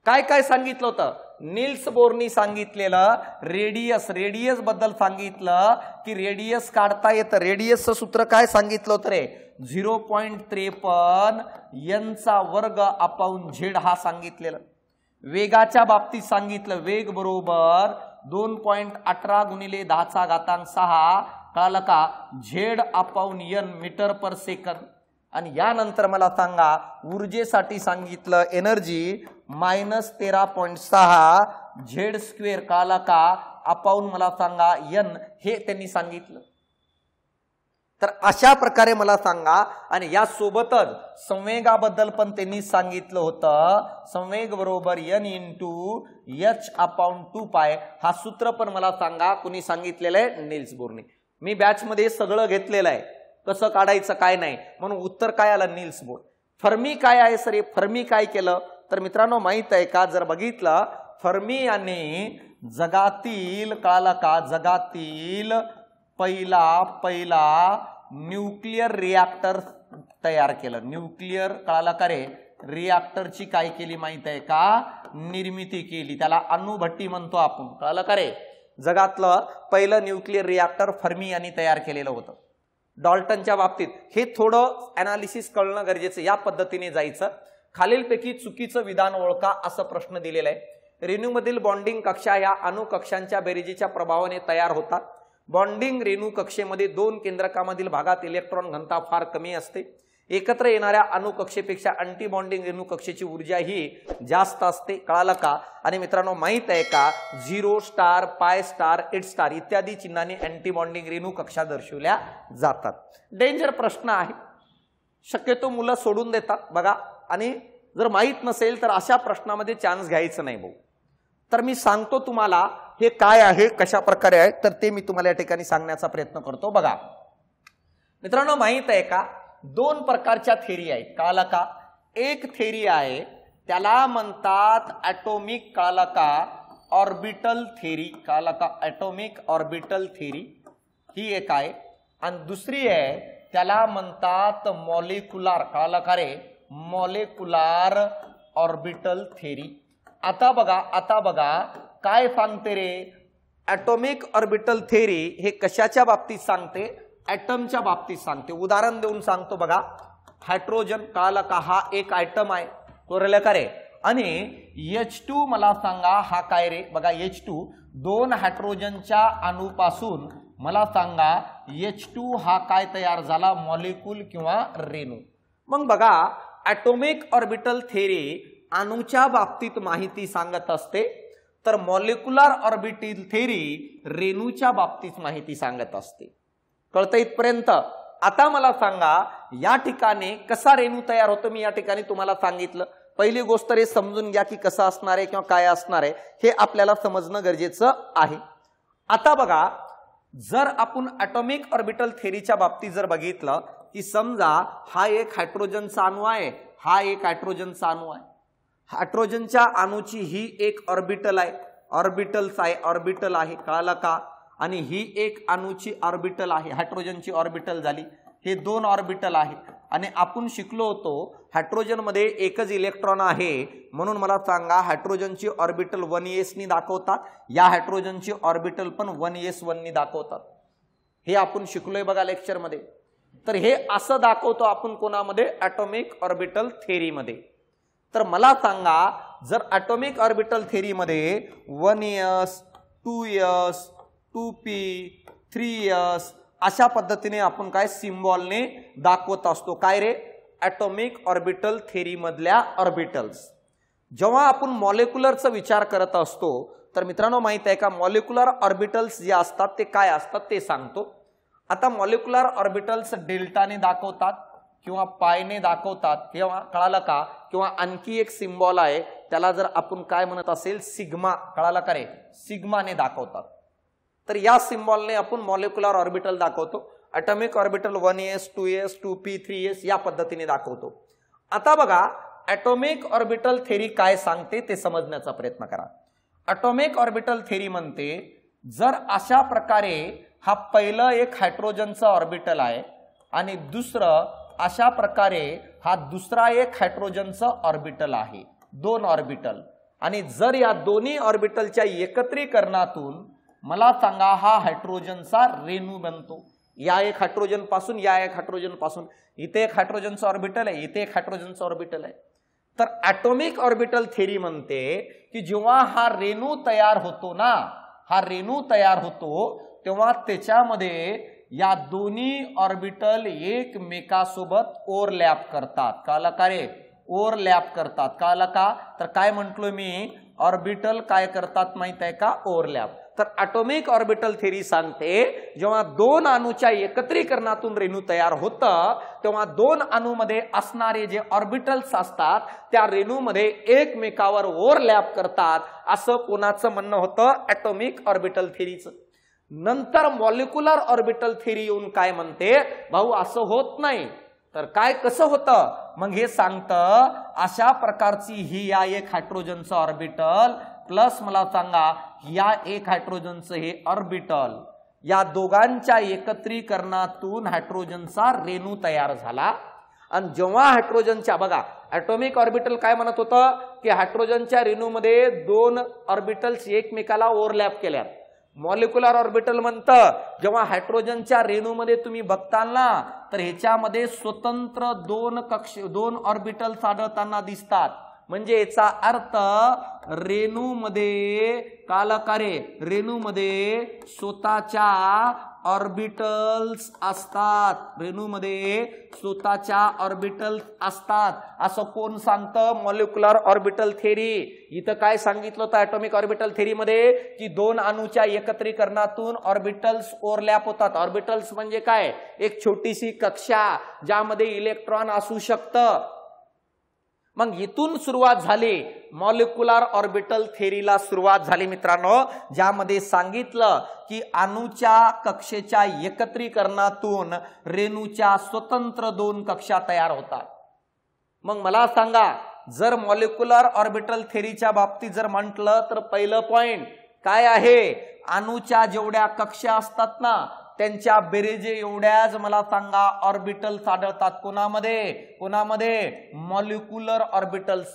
काय काय सांगितलं होतं, नील्स बोरनी सांगितलेलं रेडियस बद्दल सांगितलं की रेडियस काढता येतं। रेडियसचं सूत्र काय सांगितलं होतं रे, 0.53 n² हा सांगितलेलं। वेगाच्या बाबतीत सांगितलं, वेग बरोबर 2.18 × 10⁶ कळालं का, Z/n मीटर पर सेकंद। आणि यानंतर मला सांगा ऊर्जेसाठी सांगितलं, एनर्जी -13.6 Z² कळालं का, अपॉन मला सांगा n, हे त्यांनी सांगितलं। तर अशा प्रकारे मला सांगा, आणि या सोबतच संवेगाबद्दल पण त्यांनी सांगितलं होतं, संवेग बरोबर n × h/2π हा सूत्र पण मला सांगा कुणी सांगितलेलं आहे, नील्स बोरने। मी बॅच मध्ये सगळं घेतलेलं आहे, कसं काढायचं काय नाही, म्हणून उत्तर काय आलं, नील्स बोर। फर्मी काय आहे सर, फर्मी काय केलं तर मित्रांनो माहित आहे का, जर बघितलं फर्मी यांनी जगातील कळालं का, जगातील पहिला न्यूक्लिअर रिॲक्टर तयार केलं। न्यूक्लिअर कळालं का रे, रिॲक्टरची काय केली माहित आहे का, निर्मिती केली. त्याला अणुभट्टी म्हणतो आपण. कळलं का रे? जगातलं पहिलं न्यूक्लिअर रिॲक्टर फर्मी यांनी तयार केलेलं होतं. डॉल्टनच्या बाबतीत हे थोडं अनालिसिस कळणं गरजेचं. या पद्धतीने जायचं. खालीलपैकी चुकीचं विधान ओळखा असं प्रश्न दिलेला आहे. रेणूमधील बॉन्डिंग कक्षा या अणु कक्षांच्या बेरजेच्या प्रभावाने तयार होतात. बॉन्डिंग रेणू कक्षेमध्ये दोन केंद्रकामधील भागात इलेक्ट्रॉन घनता फार कमी असते. एकत्र येणाऱ्या अणु कक्षेपेक्षा अँटी बॉन्डिंग रेणू कक्षेची ऊर्जा ही जास्त असते. कळालं का? आणि मित्रांनो माहित आहे का, 0 स्टार, पाय स्टार, 8 स्टार इत्यादी चिन्हांनी अँटी बॉन्डिंग रेणू कक्षा दर्शवल्या जातात. डेंजर प्रश्न आहे, शक्यतो मुलं सोडून देतात बघा. आणि जर माहित नसेल तर अशा प्रश्नामध्ये चान्स घ्यायचं नाही भाऊ. तर मी सांगतो तुम्हाला हे काय आहे, कशा प्रकारे आहे, तर ते मी तुम्हाला या ठिकाणी सांगण्याचा प्रयत्न करतो. बघा मित्रांनो, माहित आहे का, दोन प्रकारच्या थेरी आहेत. कळालं का? एक थेरी आहे त्याला म्हणतात ॲटॉमिक, कळालं का, ऑर्बिटल थेरी. कळालं का? ॲटॉमिक ऑर्बिटल थेरी ही एक आहे. आणि दुसरी आहे त्याला म्हणतात मॉलिक्युलर, कळालं का रे, मॉलिक्युलर ऑर्बिटल थेरी. आता बघा काय सांगते रे, ॲटॉमिक ऑर्बिटल थेरी हे कशाच्या बाबतीत सांगते, ॲटमच्या बाबतीत सांगते. उदाहरण देऊन सांगतो बघा. हायड्रोजन, कळालं का, हा एक आयटम आहे. कोरलं का रे? आणि H2 मला सांगा हा काय रे. बघा H2 दोन हायड्रोजनच्या अणूपासून मला सांगा H2 हा काय तयार झाला, मॉलिक्यूल किंवा रेणू. मग बघा ॲटॉमिक ऑर्बिटल थेरी अणूच्या बाबतीत माहिती सांगत असते, तर मॉलिक्युलर ऑर्बिटल थेरी रेणूच्या बाबतीत माहिती सांगत असते. कळतं इथपर्यंत? आता मला सांगा या ठिकाणी कसा रेणू तयार होतो. मी या ठिकाणी तुम्हाला सांगितलं. पहिली गोष्ट रे समजून घ्या की कसं असणार आहे किंवा काय असणार आहे हे आपल्याला समजणं गरजेचं आहे. आता बघा, जर आपण ॲटॉमिक ऑर्बिटल थेरीच्या बाबतीत जर बघितलं की समजा हा एक हायड्रोजनचा अणू आहे, हा एक हायड्रोजनचा अणू आहे. हायड्रोजनच्या अणूची ही एक ऑर्बिटल आहे, ऑर्बिटल आहे. कळालं का? आणि ही एक अणूची ऑर्बिटल आहे, हायड्रोजनची ऑर्बिटल झाली. हे दोन ऑर्बिटल आहे. आणि आपण शिकलो होतो हायड्रोजन मध्ये एकच इलेक्ट्रॉन आहे, म्हणून मला सांगा हायड्रोजनची ऑर्बिटल 1s नी दाखवतात, या हायड्रोजनची ऑर्बिटल पण 1s1 नी दाखवतात. हे आपण शिकलोय बघा लेक्चर मध्ये. तर हे असं दाखवतो आपण कोणामध्ये, ॲटॉमिक ऑर्बिटल थेरी मध्ये. तर मला सांगा जर ॲटॉमिक ऑर्बिटल थेरी मध्ये 1s, 2s, 2p, 3s अशा पद्धतीने आपण काय सिम्बॉलने दाखवत असतो. काय रे, ॲटॉमिक ऑर्बिटल थेरी मधल्या ऑर्बिटल्स. जेव्हा आपण मॉलिक्युलरचा विचार करत असतो तर मित्रांनो माहित आहे का, मॉलिक्युलर ऑर्बिटल्स जे असतात ते काय असतात ते सांगतो. आता मॉलिक्युलर ऑर्बिटल्स डेल्टाने दाखवतात किंवा पायने दाखवतात, किंवा कळालं का, किंवा आणखी एक सिम्बॉल आहे त्याला जर आपण काय म्हणत असेल सिग्मा, कळालं का रे, सिग्माने दाखवतात. तर या सिम्बॉलने आपण मॉलिक्युलर ऑर्बिटल दाखवतो. Atomic orbital 1s, 2s, 2p, 3s या पद्धतीने दाखवतो. आता बघा ॲटॉमिक ऑर्बिटल थेरी काय सांगते ते समजण्याचा प्रयत्न करा. ॲटॉमिक ऑर्बिटल थेरी म्हणते जर अशा प्रकारे हा पहिलं एक हायड्रोजनचा ऑर्बिटल आहे आणि दुसरं अशा प्रकारे हा दुसरा एक हायड्रोजनचा ऑर्बिटल आहे, दोन ऑर्बिटल. आणि जर या दोन्ही ऑर्बिटलच्या एकत्रीकरणातून मला सांगा हा हायड्रोजनचा रेणू बनतो. या एक हायड्रोजन पासून या एक हायड्रोजन पासून, इथे एक हायड्रोजनचा ऑर्बिटल आहे, इथे एक हायड्रोजनचा ऑर्बिटल आहे. तर ॲटॉमिक ऑर्बिटल थेरी म्हणते की जेव्हा हा रेणू तयार होतो ना, हा रेणू तयार होतो तेव्हा त्याच्यामध्ये या दोन्ही ऑर्बिटल एकमेकासोबत ओव्हरलॅप करतात. कळलं का रे, ओव्हरलॅप करतात. कळलं का? तर काय म्हटलो मी, ऑर्बिटल काय करतात माहित आहे का, ओव्हरलॅप. तर ॲटॉमिक ऑर्बिटल थेरी सांगते जेव्हा दोन अणूच्या एकत्रीकरणातून रेणू तयार होतं तेव्हा दोन अणूमध्ये असणारे जे ऑर्बिटल्स असतात त्या रेणूमध्ये एकमेकावर ओव्हरलॅप करतात, असं कोणाचं म्हणणं होतं, ॲटॉमिक ऑर्बिटल थेरीचं. नंतर मॉलिक्युलर ऑर्बिटल थेरी येऊन काय म्हणते, भाऊ असं होत नाही. तर काय कसं होतं, मग हे सांगतं अशा प्रकारची ही या एक हायड्रोजनचं ऑर्बिटल प्लस मला सांगा या एक हायड्रोजनचं हे ऑर्बिटल, या दोघांच्या एकत्रीकरणातून हायड्रोजनचा रेणू तयार झाला. आणि जेव्हा हायड्रोजनच्या बघा ॲटॉमिक ऑर्बिटल काय म्हणत होतं की हायड्रोजनच्या रेणूमध्ये 2 ऑर्बिटल्स एकमेकाला ओव्हरलॅप केल्यात. मॉलिक्युलर ऑर्बिटल म्हणतं जेव्हा हायड्रोजनच्या रेणूमध्ये तुम्ही बघताल ना तर ह्याच्यामध्ये स्वतंत्र 2 ऑर्बिटल्स आढळताना दिसतात. म्हणजे याचा अर्थ रेणूमध्ये कालकारे रेणूमध्ये स्वतःच्या ऑर्बिटल्स असतात. रेणूमध्ये स्वतःच्या ऑर्बिटल्स असतात असं कोण सांगतं? Molecular orbital theory. इथं काय सांगितलं होतं ॲटॉमिक ऑर्बिटल थेरीमध्ये की 2 अणूच्या एकत्रीकरणातून ऑर्बिटल्स ओव्हरलॅप होतात. ऑर्बिटल्स म्हणजे काय? एक छोटीशी कक्षा ज्यामध्ये इलेक्ट्रॉन असू शकतं. मग इथून सुरुवात झाली मॉलिक्युलर ऑर्बिटल थेरीला सुरुवात झाली मित्रांनो, ज्यामध्ये सांगितलं की अणूच्या कक्षेच्या एकत्रीकरणातून रेणूच्या स्वतंत्र 2 कक्षा तयार होतात. मग मला सांगा जर मॉलिक्युलर ऑर्बिटल थेरीच्या बाबतीत जर म्हटलं तर पहिलं पॉइंट काय आहे? अणूच्या जेवढ्या कक्षा असतात ना त्यांच्या बेरीजे एवढ्याच मला सांगा ऑर्बिटल्स आढळतात. कोणामध्ये? Molecular orbitals.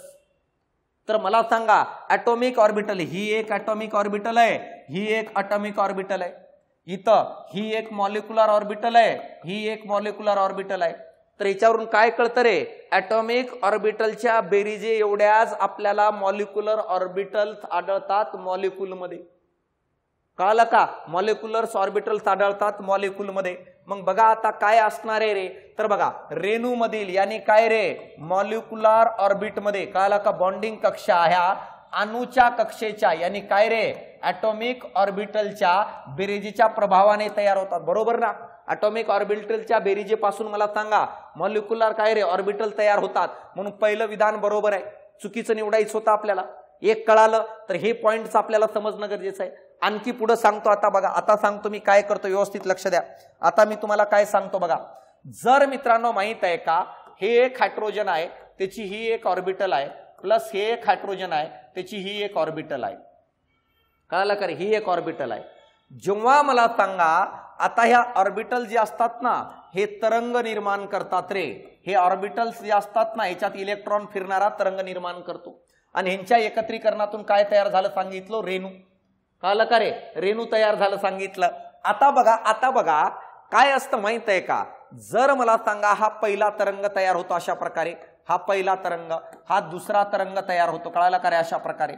तर मला सांगा ॲटॉमिक ऑर्बिटल ही एक ॲटॉमिक ऑर्बिटल आहे, ही एक ॲटॉमिक ऑर्बिटल आहे. इथं ही एक मॉलिक्युलर ऑर्बिटल आहे, ही एक मॉलिक्युलर ऑर्बिटल आहे. तर याच्यावरून काय कळतं रे? ॲटॉमिक ऑर्बिटलच्या बेरीजे एवढ्याच आपल्याला मॉलिक्युलर ऑर्बिटल्स आढळतात मॉलिक्यूलमध्ये. कळलं का? मॉलिक्युलर ऑर्बिटल्स आढळतात मॉलिक्यूलमध्ये. मग बघा आता काय असणार आहे रे? तर बघा रेणूमधील यानी काय रे मॉलिक्युलर ऑर्बिटमध्ये कळलं का बॉन्डिंग कक्षा ह्या अणूच्या कक्षेच्या यानी काय रे ॲटॉमिक ऑर्बिटलच्या बेरीजेच्या प्रभावाने तयार होतात. बरोबर ना? ॲटॉमिक ऑर्बिटलच्या बेरीजेपासून मला सांगा मॉलिक्युलर काय रे ऑर्बिटल तयार होतात. म्हणून पहिलं विधान बरोबर आहे. चुकीचं निवडायचं होतं आपल्याला. एक कळालं तर हे पॉइंट्स आपल्याला समजणं गरजेचं आहे. आणखी पुढे सांगतो. आता बघा आता सांगतो मी काय करतो व्यवस्थित लक्ष द्या. आता मी तुम्हाला काय सांगतो बघा. जर मित्रांनो माहित आहे का हे एक हायड्रोजन आहे त्याची ही एक ऑर्बिटल आहे प्लस हे एक हायड्रोजन आहे त्याची ही एक ऑर्बिटल आहे. कळालं का रे? ही एक ऑर्बिटल आहे. जेव्हा मला सांगा आता ह्या ऑर्बिटल जे असतात ना हे तरंग निर्माण करतात रे. हे ऑर्बिटल्स जे असतात ना याच्यात इलेक्ट्रॉन फिरणारा तरंग निर्माण करतो आणि ह्यांच्या एकत्रीकरणातून काय तयार झालं सांगितलं? रेणू. कळलं का रे? रेणू तयार झालं सांगितलं. आता बघा काय असतं माहित आहे का? जर मला सांगा हा पहिला तरंग तयार होतो अशा प्रकारे, हा पहिला तरंग, हा दुसरा तरंग तयार होतो. कळालं का रे? अशा प्रकारे.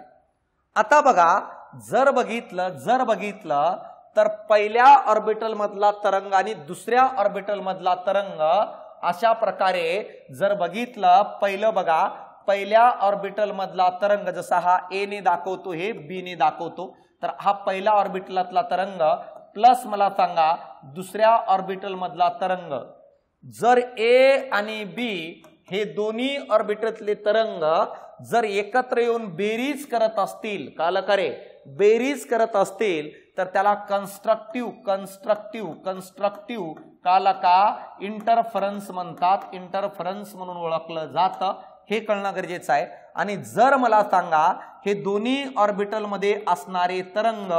आता बघा जर बघितलं तर पहिल्या ऑर्बिटल मधला तरंग आणि दुसऱ्या ऑर्बिटल मधला तरंग अशा प्रकारे जर बघितलं पहिलं बघा पहिल्या ऑर्बिटल मधला तरंग जसा हा ए ने दाखवतो हे बी ने दाखवतो. तर हा पहिला ऑर्बिटलातला तरंग प्लस मला सांगा दुसऱ्या ऑर्बिटल मधला तरंग. जर ए आणि बी हे दोन्ही ऑर्बिटलतले तरंग जर एकत्र येऊन बेरीज करत असतील, कळलं का रे? बेरीज करत असतील तर त्याला कन्स्ट्रक्टिव्ह कळलं का इंटरफरन्स म्हणतात. इंटरफरन्स म्हणून ओळखलं जातं. हे कळणं गरजेचं आहे. आणि जर मला सांगा हे दोन्ही ऑर्बिटल मध्ये असणारे तरंग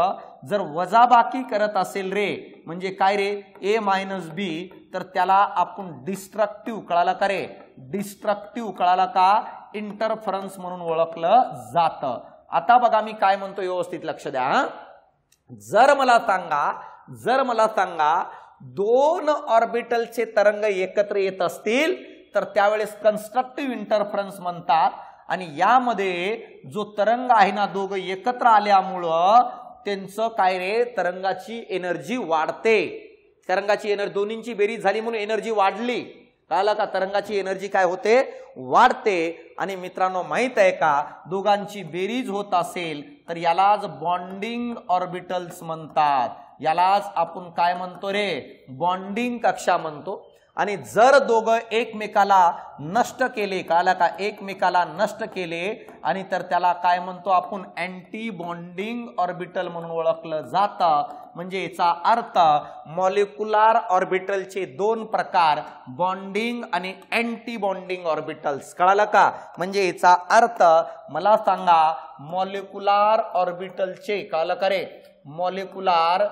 जर वजाबाकी करत असेल रे म्हणजे काय रे ए मायनस बी तर त्याला आपण डिस्ट्रक्टिव्ह कळाला का रे? डिस्ट्रक्टिव्ह कळाला का? इंटरफरन्स म्हणून ओळखलं जातं. आता बघा मी काय म्हणतो व्यवस्थित लक्ष द्या. जर मला सांगा 2 ऑर्बिटलचे तरंग एकत्र येत असतील तर त्यावेळेस कन्स्ट्रक्टिव्ह इंटरफरन्स म्हणतात. आणि यामध्ये जो तरंग आहे ना दोघं एकत्र आल्यामुळं त्यांचं काय रे तरंगाची एनर्जी वाढते. तरंगाची एनर्जी दोन्हींची बेरीज झाली म्हणून एनर्जी वाढली. कळलं का? तरंगाची एनर्जी काय होते? वाढते. आणि मित्रांनो माहित आहे का दोघांची बेरीज होत असेल तर यालाच बॉन्डिंग ऑर्बिटल्स म्हणतात. यालाच आपण काय म्हणतो रे? बॉन्डिंग कक्षा म्हणतो. आणि जर दोघं एकमेकाला नष्ट केले, कळलं का? एकमेकाला नष्ट केले आणि तर त्याला काय म्हणतो आपण? अँटी बॉन्डिंग ऑर्बिटल म्हणून ओळखलं जातं. म्हणजे याचा अर्थ मॉलिक्युलर ऑर्बिटलचे 2 प्रकार बॉन्डिंग आणि अँटी बॉन्डिंग ऑर्बिटल्स. कळलं का? म्हणजे याचा अर्थ मला सांगा मॉलिक्युलर ऑर्बिटलचे कळलं का रे? मॉलिक्युलर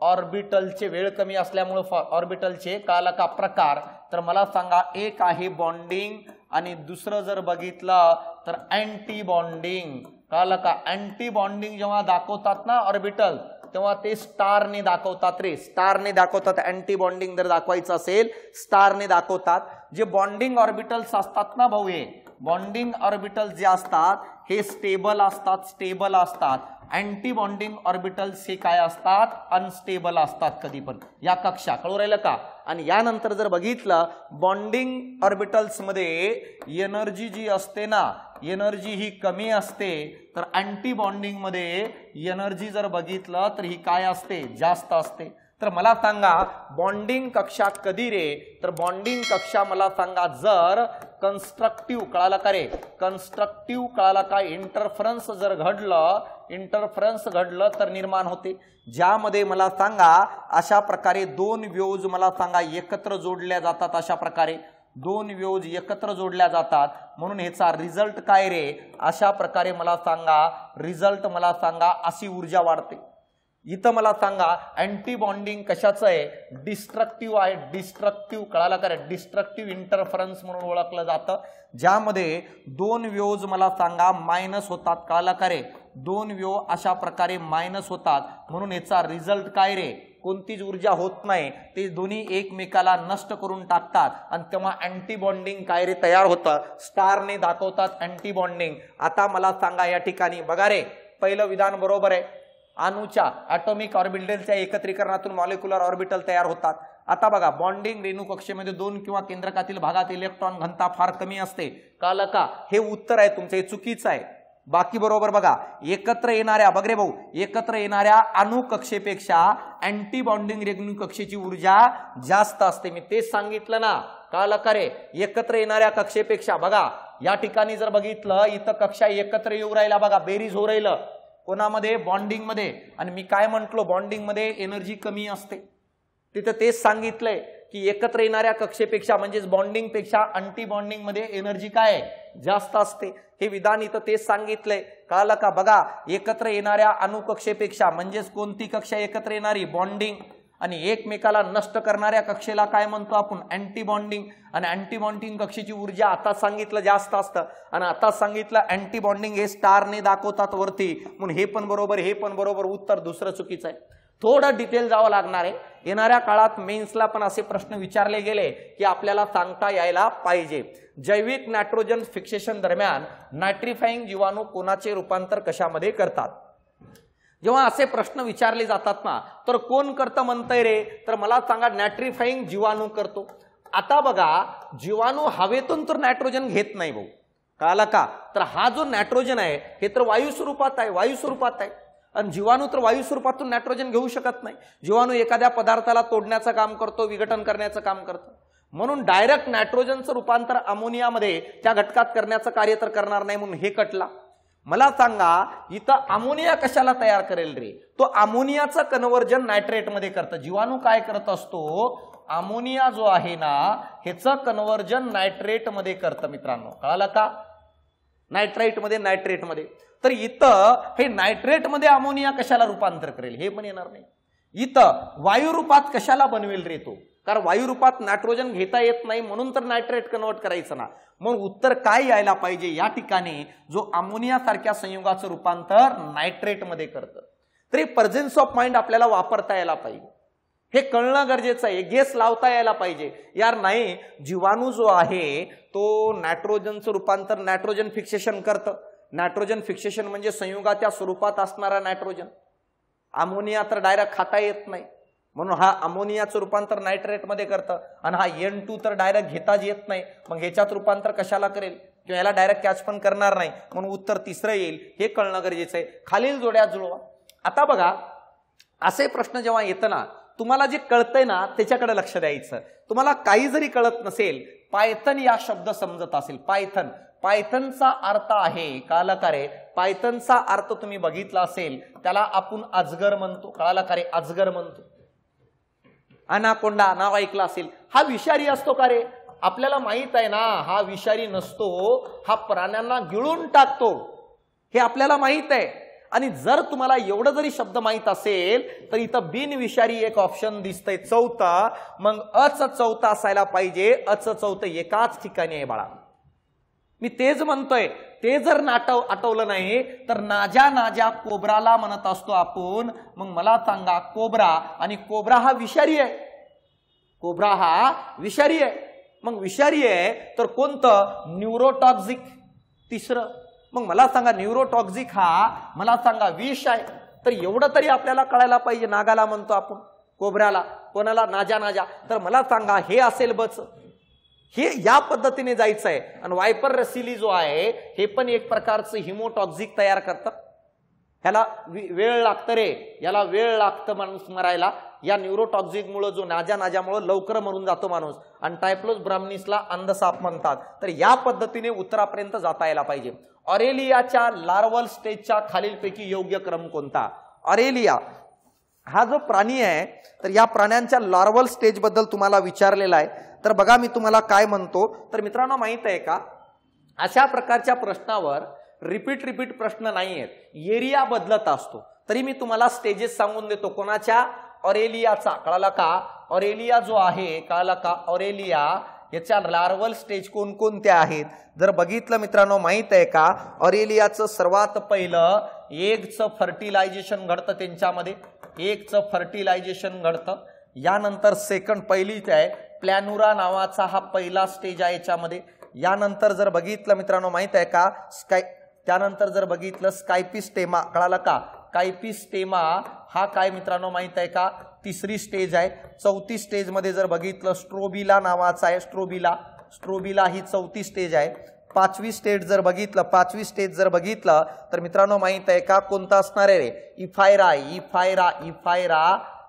ऑर्बिटलचे वेळ कमी असल्यामुळे ऑर्बिटलचे कळलं का प्रकार तर मला सांगा एक आहे बॉन्डिंग आणि दुसरं जर बघितलं तर अँटी बॉन्डिंग. कळलं का? अँटी बॉन्डिंग जेव्हा दाखवतात ना ऑर्बिटल तेव्हा ते स्टारने दाखवतात रे, स्टारने दाखवतात. अँटी बॉन्डिंग जर दाखवायचं असेल स्टारने दाखवतात. जे बॉन्डिंग ऑर्बिटल्स असतात ना भाऊ, हे बॉन्डिंग ऑर्बिटल्स जे असतात हे स्टेबल असतात, स्टेबल असतात. अँटी बॉन्डिंग ऑर्बिटल्स हे काय असतात? अनस्टेबल असतात कधी पण. या कक्षा कळू राहिलं का? आणि यानंतर जर बघितलं बॉन्डिंग ऑर्बिटल्स मध्ये एनर्जी जी असते ना, एनर्जी ही कमी असते, तर अँटी बॉन्डिंग मध्ये एनर्जी जर बघितलं तर ही काय असते? जास्त असते. तर मला सांगा बॉन्डिंग कक्षा कधी रे? तर बॉन्डिंग कक्षा मला सांगा जर कन्स्ट्रक्टिव्ह, कळाला का रे? कन्स्ट्रक्टिव्ह कळाला का? इंटरफरन्स जर घडलं, इंटरफरन्स घडलं तर निर्माण होते. ज्यामध्ये मला सांगा अशा प्रकारे दोन वेव्ज मला सांगा एकत्र जोडल्या जातात. अशा प्रकारे दोन वेव्ज एकत्र जोडल्या जातात म्हणून ह्याचा रिझल्ट काय रे? अशा प्रकारे मला सांगा रिझल्ट मला सांगा अशी ऊर्जा वाढते. इथं मला सांगा अँटी बॉन्डिंग कशाचं आहे? डिस्ट्रक्टिव्ह आहे. डिस्ट्रक्टिव्ह कळाला का रे? डिस्ट्रक्टिव्ह इंटरफरन्स म्हणून ओळखलं जातं. ज्यामध्ये दोन वेव्ज मला सांगा मायनस होतात. कळाला का रे? दोन वेव्ह अशा प्रकारे मायनस होतात म्हणून याचा रिझल्ट काय रे? कोणतीच ऊर्जा होत नाही, ते दोन्ही एकमेकाला नष्ट करून टाकतात आणि तेव्हा अँटी बॉन्डिंग काय रे तयार होतं. स्टारने दाखवतात अँटी बॉन्डिंग. आता मला सांगा या ठिकाणी बघा रे, पहिलं विधान बरोबर आहे. अणूच्या ॲटॉमिक ऑर्बिटलच्या एकत्रीकरणातून मॉलिक्युलर ऑर्बिटल तयार होतात. आता बघा बॉन्डिंग रेणू कक्षेमध्ये दोन किंवा केंद्रकातील भागात इलेक्ट्रॉन घनता फार कमी असते. कळलं का? हे उत्तर आहे तुमचं, हे चुकीचं आहे. बाकी बरोबर बघा. एकत्र येणाऱ्या बघ रे भाऊ, एकत्र येणाऱ्या अणु कक्षेपेक्षा अँटी बॉन्डिंग रेणू कक्षेची ऊर्जा जास्त असते. मी तेच सांगितलं ना. कळलं का रे? एकत्र येणाऱ्या कक्षेपेक्षा बघा या ठिकाणी जर बघितलं इथं कक्षा एकत्र येऊ राहिला बघा, बेरीज हो राहिलं कोणामध्ये? बॉन्डिंग मध्ये. आणि मी काय म्हंटलो? बॉन्डिंग मध्ये एनर्जी कमी असते. तिथं तेच सांगितलंय की एकत्र येणाऱ्या कक्षेपेक्षा म्हणजेच बॉन्डिंग पेक्षा अँटी बॉन्डिंग मध्ये एनर्जी काय जास्त असते. हे विधान इथं तेच सांगितलंय. कळलं का? बघा एकत्र येणाऱ्या अणु कक्षेपेक्षा म्हणजेच कोणती कक्षा एकत्र येणारी? बॉन्डिंग. आणि एकमेकाला नष्ट करणाऱ्या कक्षेला काय म्हणतो आपण? Anti bonding. आणि अँटी बॉन्डिंग कक्षेची ऊर्जा आता सांगितलं जास्त असतं आणि आता सांगितलं अँटी बॉन्डिंग हे स्टारने दाखवतात वरती म्हणून हे पण बरोबर, हे पण बरोबर. उत्तर दुसरं चुकीचं आहे. थोडं डिटेल जावं लागणार आहे. येणाऱ्या काळात मेन्सला पण असे प्रश्न विचारले गेले की आपल्याला सांगता यायला पाहिजे. जैविक नायट्रोजन फिक्सेशन दरम्यान नायट्रिफाइंग जीवाणू कोणाचे रूपांतर कशामध्ये करतात? जेव्हा असे प्रश्न विचारले जातात ना तर कोण करतं म्हणतंय रे? तर मला सांगा नायट्रिफाइंग जीवाणू करतो. आता बघा जीवाणू हवेतून तर नायट्रोजन घेत नाही भाऊ. कळालं का? तर हा जो नायट्रोजन आहे हे तर वायू स्वरूपात आहे, वायू स्वरूपात आहे. आणि जीवाणू तर वायू स्वरूपातून नायट्रोजन घेऊ शकत नाही. जीवाणू एखाद्या पदार्थाला तोडण्याचं काम करतो, विघटन करण्याचं काम करतो. म्हणून डायरेक्ट नायट्रोजनचं रूपांतर अमोनियामध्ये त्या घटकात करण्याचं कार्य तर करणार नाही म्हणून हे कटला. मला सांगा इथं अमोनिया कशाला तयार करेल रे? तो अमोनियाचं कन्व्हर्जन नायट्रेटमध्ये करतं. जीवाणू काय करत असतो? अमोनिया जो आहे ना ह्याचं कन्व्हर्जन नायट्रेटमध्ये करतं मित्रांनो. कळालं का? नायट्रेटमध्ये, नायट्रेटमध्ये. तर इथं हे नायट्रेटमध्ये अमोनिया कशाला रूपांतर करेल हे पण येणार नाही. इथं वायू रूपात कशाला बनवेल रे तो? कारण वायू रूपात नायट्रोजन घेता येत नाही म्हणून तर नायट्रेट कन्वर्ट करायचं ना. मग उत्तर काय यायला पाहिजे? या ठिकाणी जो अमोनिया सारख्या संयुगाचं रूपांतर नायट्रेटमध्ये करतं. तरी प्रेझेन्स ऑफ माइंड आपल्याला वापरता यायला पाहिजे. हे कळणं गरजेचं आहे. गेस लावता यायला पाहिजे. यार नाही, जीवाणू जो आहे तो नायट्रोजनचं रूपांतर नायट्रोजन फिक्सेशन करतं. नायट्रोजन फिक्सेशन म्हणजे संयुगाच्या स्वरूपात असणारा नायट्रोजन. अमोनिया तर डायरेक्ट खाता येत नाही म्हणून हा अमोनियाचं रूपांतर नायट्रेटमध्ये करतं. आणि हा N2 तर डायरेक्ट घेताच येत नाही मग ह्याच्यात रूपांतर कशाला करेल? किंवा याला डायरेक्ट कॅच पण करणार नाही म्हणून उत्तर तिसरं येईल. हे कळणं गरजेचं आहे. खालील जोड्या जुळवा. आता बघा असे प्रश्न जेव्हा येतं ना तुम्हाला जे कळतंय ना त्याच्याकडे लक्ष द्यायचं. तुम्हाला काही जरी कळत नसेल, पायथन या शब्द समजत असेल, पायथन, पायथनचा अर्थ आहे कळालं का रे? पायथनचा अर्थ तुम्ही बघितला असेल त्याला आपण अजगर म्हणतो. कळालं का रे? अजगर म्हणतो. अनाकोंडा नाव ऐकलं असेल. हा विषारी असतो का रे? आपल्याला माहित आहे ना हा विषारी नसतो. हा प्राण्यांना गिळून टाकतो हे आपल्याला माहित आहे. आणि जर तुम्हाला एवढं जरी शब्द माहित असेल तर इथं बिनविषारी एक ऑप्शन दिसतंय चौथा, मग अच चौथा असायला पाहिजे. अच चौथं एकाच ठिकाणी आहे बाळा. मी तेच म्हणतोय, ते जर आठवलं नाही तर नाजा नाजा कोब्राला म्हणत असतो आपण. मग मला सांगा, कोब्रा आणि कोब्रा हा विषारी आहे, कोब्रा हा विषारी आहे. मग विषारी आहे तर कोणतं? न्यूरोटॉक्सिक. तिसरं, मग मला सांगा न्यूरोटॉक्सिक हा मला सांगा विष आहे. तर एवढं तरी आपल्याला कळायला पाहिजे. नागाला म्हणतो आपण, कोब्राला, कोणाला? नाजा नाजा. तर मला सांगा हे असेल बच. हे या पद्धतीने जायचं आहे. आणि वायपर रसिली जो आहे हे पण एक प्रकारचं हिमोटॉक्सिक तयार करतं. ह्याला वेळ लागतं रे, याला वेळ लागतं माणूस मरायला. या न्यूरोटॉक्सिक मुळे, जो नाजा नाजामुळे लवकर मरून जातो माणूस. आणि टायप्लोस ब्राह्मणीसला अंधसाप म्हणतात. तर या पद्धतीने उत्तरापर्यंत जाता यायला पाहिजे. ऑरेलियाच्या लार्वल स्टेजच्या खालीलपैकी योग्य क्रम कोणता? ऑरेलिया हा जो प्राणी आहे तर या प्राण्यांच्या लार्वल स्टेज बद्दल तुम्हाला विचारलेला आहे. तर बघा मी तुम्हाला काय म्हणतो. तर मित्रांनो, माहित आहे का, अशा प्रकारच्या प्रश्नावर रिपीट प्रश्न नाही आहेत, एरिया बदलत असतो. तरी मी तुम्हाला स्टेजेस सांगून देतो. कोणाच्या? ऑरेलियाचा. कळाला का? ऑरेलिया जो आहे, कळाला का? ऑरेलिया याच्या लार्वल स्टेज कोणकोणत्या आहेत जर बघितलं मित्रांनो, माहित आहे का, ऑरेलियाचं सर्वात पहिलं एगचं फर्टिलायझेशन घडतं त्यांच्यामध्ये. एगचं फर्टिलायझेशन घडतं. यानंतर सेकंड पहिलीच आहे प्लॅनुरा नावाचा हा पहिला स्टेज आहे याच्यामध्ये. यानंतर जर बघितलं मित्रांनो, माहित आहे का, त्यानंतर जर बघितलं स्कायपिस्टेमा. कळाला का? स्कायपिस्टेमा हा काय मित्रांनो माहित आहे का? तिसरी स्टेज आहे. चौथी स्टेज मध्ये जर बघितलं स्ट्रोबिला नावाचा आहे. स्ट्रोबिला ही चौथी स्टेज आहे. पाचवी स्टेज जर बघितलं तर मित्रांनो माहित आहे का कोणता असणार आहे रे? इफायरा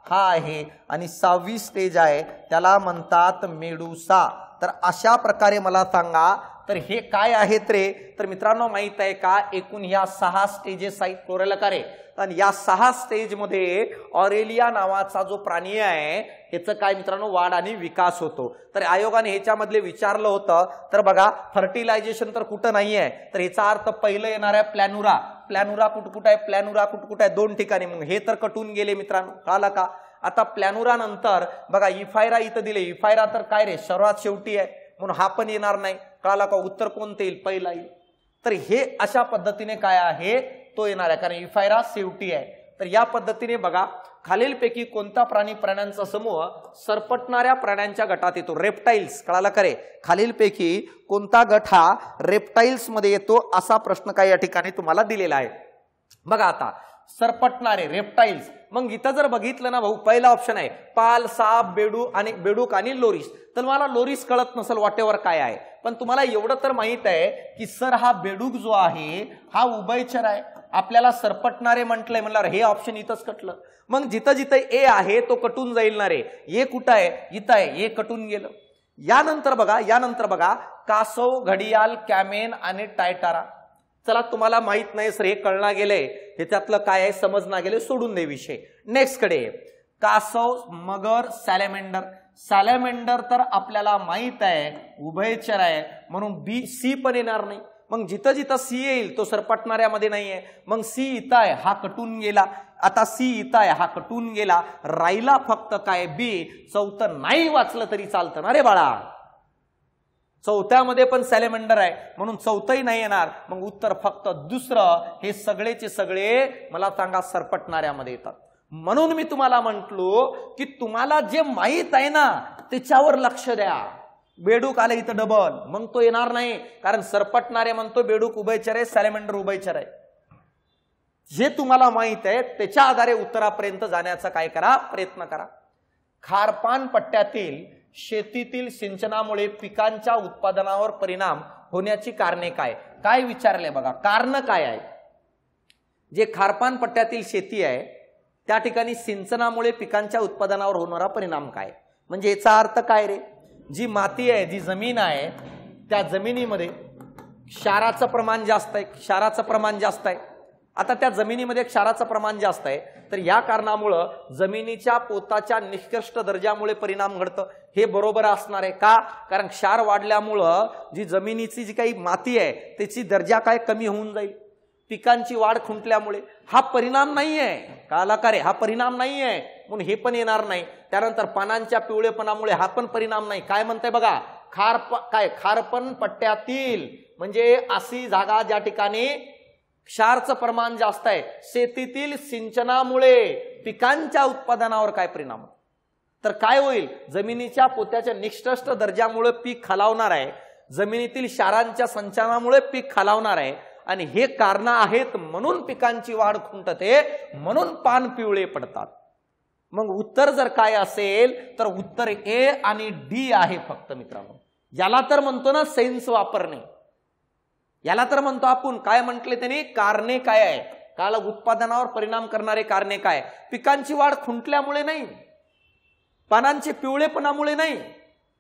हा आहे. आणि सहावी स्टेज आहे त्याला म्हणतात मेडुसा. तर अशा प्रकारे मला सांगा, तर हे काय आहेत रे? तर मित्रांनो माहित आहे का, एकूण ह्या 6 स्टेजेस आहेत. कोरेला का रे? आणि या 6 स्टेज मध्ये ऑरेलिया नावाचा जो प्राणी आहे ह्याचं काय मित्रांनो वाढ आणि विकास होतो. तर आयोगाने ह्याच्यामधले विचारलं होतं. तर बघा, फर्टिलायझेशन तर कुठं नाहीये, तर ह्याचा अर्थ पहिलं येणार आहे प्लॅनुरा. प्लॅनुरा कुठं आहे? प्लॅनुरा कुठं आहे? 2 ठिकाणी. मग हे तर कटून गेले मित्रांनो, कळालं का? आता प्लॅनुरा नंतर बघा इफायरा इथं दिले. इफायरा तर काय रे? सर्वात शेवटी आहे, म्हणून हा पण येणार नाही. कळाला का? उत्तर कोणतं येईल? पहिला येईल. तर हे अशा पद्धतीने काय आहे तो येणार आहे, कारण इफायरा शेवटी आहे. तर या पद्धतीने बघा, खालीलपैकी कोणता प्राण्यांचा समूह सरपटणाऱ्या प्राण्यांच्या गटात येतो? रेप्टाइल्स. कळाला का रे? खालीलपैकी कोणता गट हा रेप्टाइल्स मध्ये येतो असा प्रश्न काय या ठिकाणी तुम्हाला दिलेला आहे. बघा आता सरपटणारे रेप्टाइल्स. मग इथं जर बघितलं ना भाऊ, पहिला ऑप्शन आहे पाल, साप, बेडूक आणि लोरिस. तर मला लोरिस कळत नसेल वाटेवर काय आहे, पण तुम्हाला एवढं तर माहित आहे की सर हा बेडूक जो आहे हा उभयचर आहे. आपल्याला सरपटणारे म्हटलंय म्हणल्यावर हे ऑप्शन इथंच कटलं. मग जिथं जिथं ए आहे तो कटून जाईल ना रे. ए कुठं आहे? इथं आहे. ए कटून गेलं. यानंतर बघा कासव, घडियाल, कॅमेन आणि टायटारा. चला, तुम्हाला माहित नाही सर, हे कळना गेले, ह्याच्यातलं काय आहे समजना गेले, सोडून दे विषय. नेक्स्ट कडे कासव, मगर, सॅलेमेंडर तर आपल्याला माहित आहे उभयचर आहे, म्हणून सी पण येणार नाही. मग जिथं जिथं सी येईल तो सरपटणाऱ्यामध्ये नाहीये. मग सी इथं आहे, हा कटून गेला. आता सी इथं आहे, हा कटून गेला. राहिला फक्त काय? बी. चौथं नाही वाचलं तरी चालतं ना रे बाळा. चौथ्यामध्ये पण सॅलेमेंडर आहे, म्हणून चौथंही नाही येणार. मग उत्तर फक्त दुसरं. हे सगळेचे सगळे मला सांगा सरपटणाऱ्यामध्ये येतात. म्हणून मी तुम्हाला म्हंटलो की तुम्हाला जे माहित आहे ना त्याच्यावर लक्ष द्या. बेडूक आले इथं डबल, मग तो येणार नाही, कारण सरपटणारे म्हणतो बेडूक उभयचर आहे, सॅलेमेंडर उभयचर आहे. जे तुम्हाला माहित आहे त्याच्या आधारे उत्तरापर्यंत जाण्याचा काय करा? प्रयत्न करा. खारपान पट्ट्यातील शेतीतील सिंचनामुळे पिकांच्या उत्पादनावर परिणाम होण्याची कारणे काय? काय विचारले बघा, कारण काय आहे? जे खारपान पट्ट्यातील शेती आहे त्या ठिकाणी सिंचनामुळे पिकांच्या उत्पादनावर होणारा परिणाम काय? म्हणजे याचा अर्थ काय रे? जी माती आहे, जी जमीन आहे, त्या जमिनीमध्ये क्षाराचं प्रमाण जास्त आहे. आता त्या जमिनीमध्ये क्षाराचं प्रमाण जास्त आहे, तर या कारणामुळं जमिनीच्या पोताच्या निकृष्ट दर्जामुळे परिणाम घडतं. हे बरोबर असणार आहे का? कारण क्षार वाढल्यामुळं जी जमिनीची जी काही माती आहे त्याची दर्जा काय कमी होऊन जाईल. पिकांची वाढ खुंटल्यामुळे हा परिणाम नाहीये, कळाला का रे, हा परिणाम नाहीये, म्हणून हे पण येणार नाही. त्यानंतर पानांच्या पिवळेपणामुळे हा पण परिणाम नाही. काय म्हणते बघा, खारपण पट्ट्यातील म्हणजे अशी जागा ज्या ठिकाणी क्षारचं प्रमाण जास्त आहे, शेतीतील सिंचनामुळे पिकांच्या उत्पादनावर काय परिणाम, तर काय होईल, जमिनीच्या पोत्याच्या निकृष्ट दर्जामुळे पीक खालावणार आहे, जमिनीतील क्षारांच्या संचलनामुळे पीक खालावणार आहे, आणि हे कारण आहेत म्हणून पिकांची वाढ खुंटते, म्हणून पान पिवळे पडतात. मग उत्तर जर काय असेल तर उत्तर ए आणि डी आहे फक्त मित्रांनो. याला तर म्हणतो ना सेन्स वापरणे, याला तर म्हणतो आपण काय म्हटले त्यांनी, कारणे काय आहे, काल उत्पादनावर परिणाम करणारे कारणे काय, पिकांची वाढ खुंटल्यामुळे नाही, पानांचे पिवळेपणामुळे नाही,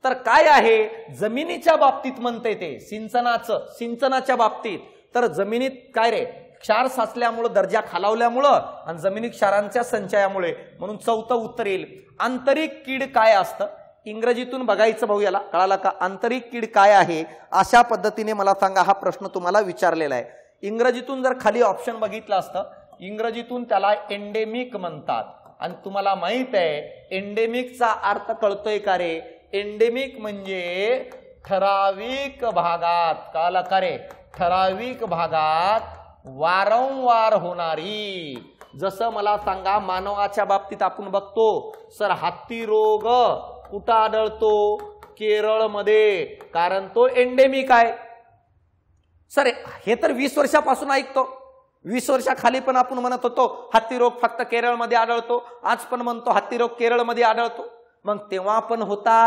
तर काय आहे, जमिनीच्या बाबतीत म्हणते ते, सिंचनाच्या बाबतीत, तर जमिनीत काय रे, क्षार साचल्यामुळे, दर्जा खालावल्यामुळं आणि जमिनीत क्षारांच्या संचयामुळे, म्हणून चौथं उत्तर येईल. आंतरिक कीड काय असतं, इंग्रजीतून बघायचं भाऊ, याला कळाला का, आंतरिक कीड काय आहे, अशा पद्धतीने मला सांगा. हा प्रश्न तुम्हाला विचारलेला आहे. इंग्रजीतून जर खाली ऑप्शन बघितलं असतं, इंग्रजीतून त्याला एंडेमिक म्हणतात, आणि तुम्हाला माहित आहे एंडेमिकचा अर्थ कळतोय का रे, एंडेमिक म्हणजे ठराविक भागात, कळाला का रे, ठराविक भागात वारंवार होणारी. जसं मला सांगा, मानवाच्या बाबतीत आपण बघतो सर, हत्ती रोग कुठं आढळतो, केरळमध्ये, कारण तो एंडेमिक आहे. सर हे तर 20 वर्षापासून ऐकतो, 20 वर्षाखाली पण आपण म्हणत होतो हत्ती रोग फक्त केरळमध्ये आढळतो, आज पण म्हणतो हत्ती रोग केरळमध्ये आढळतो. मग तेव्हा पण होता,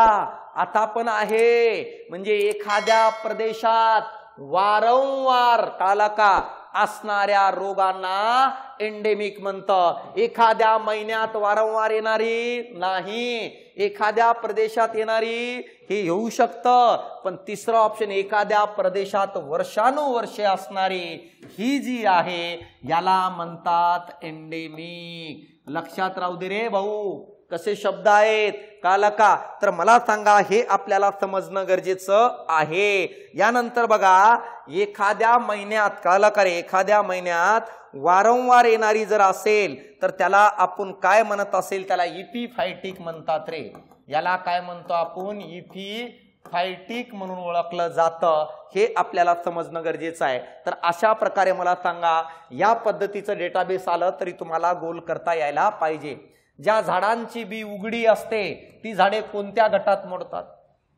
आता पण आहे. म्हणजे एखाद्या प्रदेशात वारंवार काला का असणाऱ्या रोगांना एंडेमिक म्हणतं. एखाद्या महिन्यात वारंवार येणारी नाही, एखाद्या प्रदेशात येणारी हे येऊ शकतं, पण तिसरं ऑप्शन एखाद्या प्रदेशात वर्षानुवर्षे असणारी ही जी आहे याला म्हणतात एंडेमिक. लक्षात राहू दे रे भाऊ, कसे शब्द आहेत कळलं का, तर मला सांगा हे आपल्याला समजणं गरजेचं आहे. यानंतर बघा, एखाद्या महिन्यात कळलं का रे, एखाद्या महिन्यात वारंवार येणारी जर असेल तर त्याला आपण काय म्हणत असेल, त्याला इपिफायटिक म्हणतात रे. याला काय म्हणतो आपण, इपिफायटिक म्हणून ओळखलं जातं. हे आपल्याला समजणं गरजेचं आहे. तर अशा प्रकारे मला सांगा, या पद्धतीचं डेटाबेस आलं तरी तुम्हाला गोल करता यायला पाहिजे. ज्या झाडांची बी उघडी असते ती झाडे कोणत्या गटात मोडतात,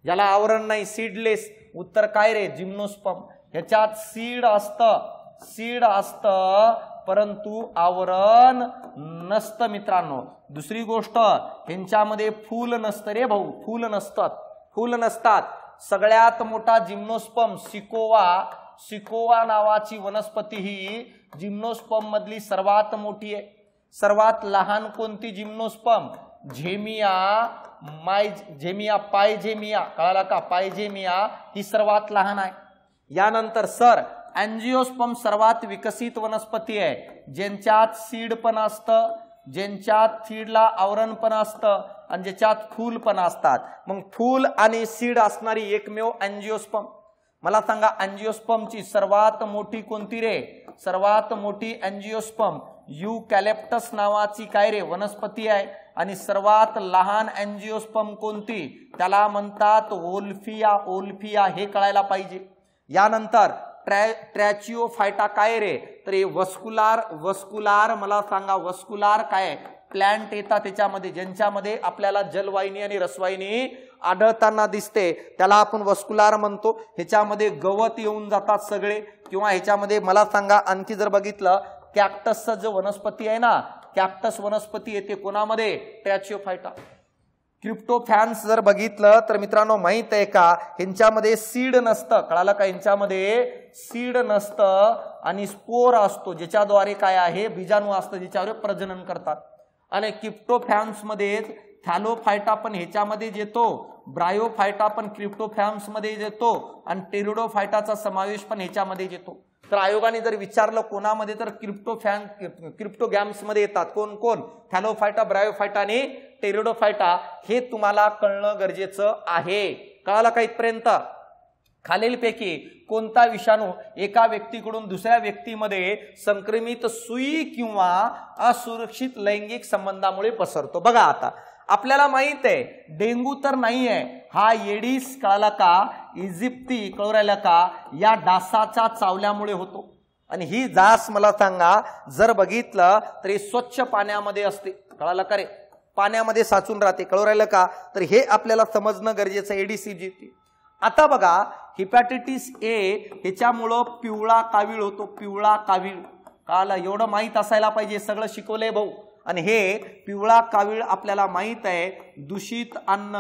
ज्याला आवरण नाही, सीडलेस, उत्तर काय रे, जिम्नोस्पर्म. ह्याच्यात सीड असतं परंतु आवरण नसतं मित्रांनो. दुसरी गोष्ट, ह्यांच्यामध्ये फूल नसतं रे भाऊ, फूल नसतात. सगळ्यात मोठा जिम्नोस्पर्म सिकोवा नावाची वनस्पती ही जिम्नोस्पर्म मधली सर्वात मोठी आहे. सर्वात लहान कोणती जिम्नोस्पर्म, पायझेमिया, कळाला का, पायझेमिया ही सर्वात लहान आहे. यानंतर सर अँजिओस्पर्म सर्वात विकसित वनस्पती आहे, ज्यांच्यात सीड पण असतं, ज्यांच्यात सीडला आवरण पण असतं आणि ज्याच्यात फूल पण असतात. मग फूल आणि सीड असणारी एकमेव अँजिओस्पर्म. मला सांगा अँजिओस्पर्मची सर्वात मोठी कोणती रे, सर्वात मोठी अँजिओस्पर्म युकॅलिप्टस नावाची काय रे वनस्पती आहे. आणि सर्वात लहान अँजिओस्पर्म कोणती, त्याला म्हणतात ओल्फिया, हे कळायला पाहिजे. यानंतर ट्रॅचिओफायटा काय रे, तर हे वस्कुलार मला सांगा, वस्कुलार काय प्लांट येतात त्याच्यामध्ये, ज्यांच्यामध्ये आपल्याला जलवाहिनी आणि रसवाहिनी आढळताना दिसते, त्याला आपण वस्कुलार म्हणतो. ह्याच्यामध्ये गवत येऊन जातात सगळे, किंवा ह्याच्यामध्ये मला सांगा आणखी जर बघितलं, कॅक्टसचं जो वनस्पती आहे ना, कॅक्टस वनस्पती येते कोणामध्ये, ट्रॅचिओफायटा. क्रिप्टोफॅन्स जर बघितलं तर मित्रांनो माहित आहे का, ह्यांच्यामध्ये सीड नसतं, कळालं का, ह्यांच्यामध्ये सीड नसतं आणि स्पोर असतो, ज्याच्याद्वारे काय आहे, बीजाणू असतं ज्याच्यावर प्रजनन करतात. आणि क्रिप्टोफॅन्स मध्ये थॅलोफायटा पण ह्याच्यामध्ये येतो, ब्रायोफायटा पण क्रिप्टोफॅन्स मध्ये येतो, आणि टेरिडोफायटाचा समावेश पण ह्याच्यामध्ये येतो. तर आयोगाने जर विचारलं कोणामध्ये, तर क्रिप्टोगॅम्स मध्ये येतात. कोण, थॅलोफायटा, ब्रायोफायटा आणि टेरिडोफायटा. हे तुम्हाला कळणं गरजेचं आहे. कळालं का इथपर्यंत? खालीलपैकी कोणता विषाणू एका व्यक्तीकडून दुसऱ्या व्यक्तीमध्ये संक्रमित सुई किंवा असुरक्षित लैंगिक संबंधामुळे पसरतो? बघा आता आपल्याला माहित आहे डेंग्यू तर नाही आहे, हा एडिस कळाला का, इजिप्ती कळू राहिला का, या डासाच्या चावल्यामुळे होतो. आणि ही डास मला सांगा जर बघितलं तरी स्वच्छ पाण्यामध्ये असते, कळालं का रे, पाण्यामध्ये साचून राहते, कळू राहिलं का. तर हे आपल्याला समजणं गरजेचं. Aedes aegypti. आता बघा हिपॅटायटिस ए ह्याच्यामुळं पिवळा कावीळ होतो, पिवळा कावीळ, कळालं, एवढं माहित असायला पाहिजे, सगळं शिकवलंय भाऊ. आणि हे पिवळा कावीळ आपल्याला माहित आहे दूषित अन्न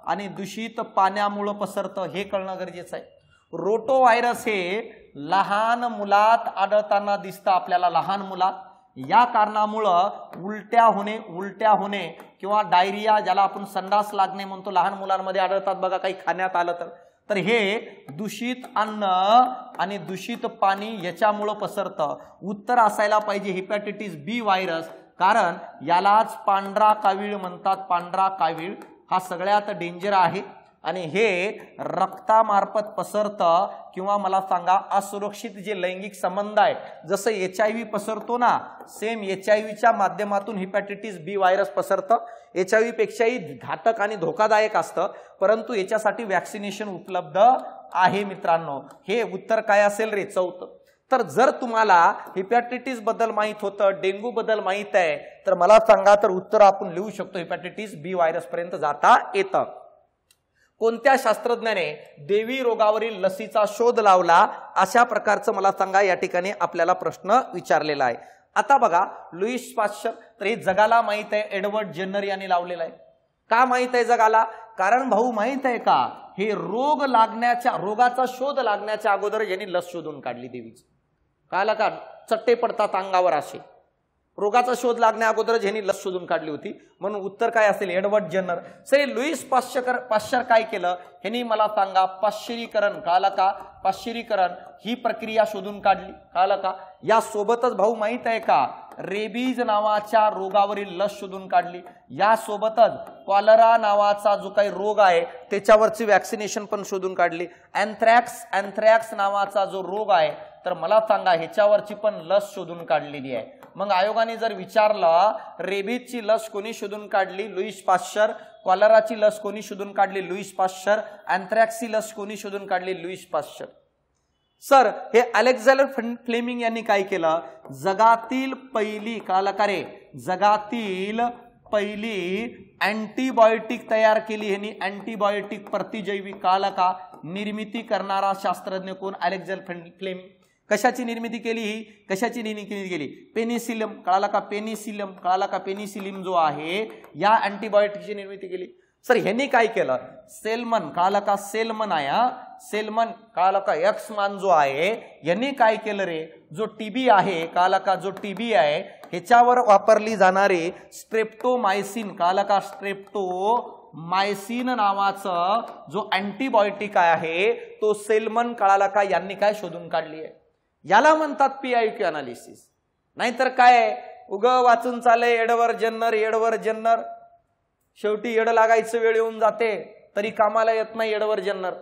आणि दूषित पाण्यामुळे पसरतं, हे कळणं गरजेचं आहे. रोटो व्हायरस हे लहान मुलात आढळताना दिसतं आपल्याला, लहान मुलात. या कारणामुळं उलट्या होणे किंवा डायरिया, ज्याला आपण संडास लागणे म्हणतो, लहान मुलांमध्ये आढळतात बघा, काही खाण्यात आलं तर हे दूषित अन्न आणि दूषित पाणी याच्यामुळं पसरतं. उत्तर असायला पाहिजे हिपॅटायटिस बी व्हायरस, कारण यालाच पांढरा कावीळ म्हणतात. पांढरा कावीळ हा सगळ्यात डेंजर आहे आणि हे रक्तामार्फत पसरतं किंवा मला सांगा असुरक्षित जे लैंगिक संबंध आहे, जसं HIV पसरतो ना, सेम HIVच्या माध्यमातून हिपॅटायटिस बी व्हायरस पसरतं. HIV पेक्षाही घातक आणि धोकादायक असतं, परंतु याच्यासाठी वॅक्सिनेशन उपलब्ध आहे मित्रांनो. हे उत्तर काय असेल रे, चौथं. तर जर तुम्हाला हिपॅटायटिस बद्दल माहित होतं, डेंग्यू बद्दल माहित आहे, तर मला सांगा, तर उत्तर आपण लिहू शकतो, हिपॅटायटिस बी व्हायरस पर्यंत जाता येतं. कोणत्या शास्त्रज्ञाने देवी रोगावरील लसीचा शोध लावला? अशा प्रकारचं मला सांगा या ठिकाणी आपल्याला प्रश्न विचारलेला आहे. आता बघा लुईस पाश्चर, तर हे जगाला माहित आहे, एडवर्ड जेन्नर यांनी लावलेला आहे. का माहित आहे जगाला? कारण भाऊ माहित आहे का, हे रोगाचा शोध लागण्याच्या अगोदर यांनी लस शोधून काढली देवीची. कळालं का, चट्टे पडतात अंगावर असे. रोगाचा शोध लागण्या अगोदर ह्यांनी लस शोधून काढली होती, म्हणून उत्तर काय असेल, Edward Jenner. Sir Louis Pasteur काय केलं, ह्यांनी मला सांगा पाश्चरीकरण, कळालं का, पाश्चरीकरण ही प्रक्रिया शोधून काढली, कळालं का. या सोबतच भाऊ माहित आहे का, रेबीज नावाच्या रोगावरील लस शोधून काढली. या सोबतच कॉलरा नावाचा जो काही रोग आहे त्याच्यावरची वॅक्सिनेशन पण शोधून काढली. अँथ्रॅक्स नावाचा जो रोग आहे, तर मला सांगा ह्याच्यावरची पण लस शोधून काढलेली आहे. मग आयोगाने जर विचारलं रेबीजची लस कोणी शोधून काढली, लुईस पाश्चर. कॉलराची लस कोणी शोधून काढली, लुईस पाश्चर. अँथ्रॅक्सची लस कोणी शोधून काढली, लुईस पाश्चर. सर हे अलेक्झांडर फ्लेमिंग यांनी काय केलं, जगातील पहिली, कळालं का रे, जगातील पहिली अँटीबायोटिक तयार केली ह्यांनी. अँटीबायोटिक प्रतिजैविक, कळालं का, निर्मिती करणारा शास्त्रज्ञ कोण, अलेक्झांडर फ्लेमिंग. कशाची निर्मिती केली ही, कशाची निर्मिती केली, पेनिसिलम, कळाला का, पेनिसिलम, कळाला का, पेनिसिलिम जो आहे या अँटीबायोटिकची निर्मिती केली. सर ह्यांनी काय केलं, सेलमन, कळाला का, सेलमन आहे, सेलमन, कळाला का, एक्समान जो आहे, यांनी काय केलं रे, जो टीबी आहे, कळाला का, जो टीबी आहे ह्याच्यावर वापरली जाणारी स्ट्रेप्टोमायसिन, कळाला का, स्ट्रेप्टोमायसिन नावाचं जो अँटीबायोटिक आहे तो सेलमन, कळाला का, यांनी काय शोधून काढली आहे. याला म्हणतात PIQ अनालिसिस. नाहीतर काय उग वाचून चाले एडवर्ड जेन्नर, शेवटी येड लागायचं वेळ येऊन जाते तरी कामाला येत नाही एडवर्ड जेन्नर,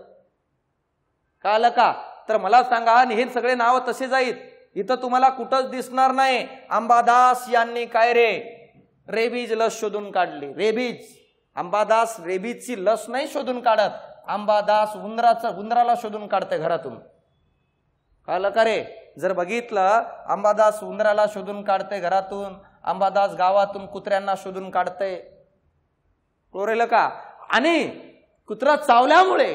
कळालं का. तर मला सांगा, हे सगळे नाव तसेच आहेत, इथं तुम्हाला कुठंच दिसणार नाही. अंबादास यांनी काय रे, रेबीज लस शोधून काढली. रेबीज, अंबादास रेबीजची लस नाही शोधून काढत, अंबादास उंदराला शोधून काढते घरातून, कळलं का रे. जर बघितलं अंबादास उंदराला शोधून काढते घरातून, अंबादास गावातून कुत्र्यांना शोधून काढते, कळलं का. आणि कुत्रा चावल्यामुळे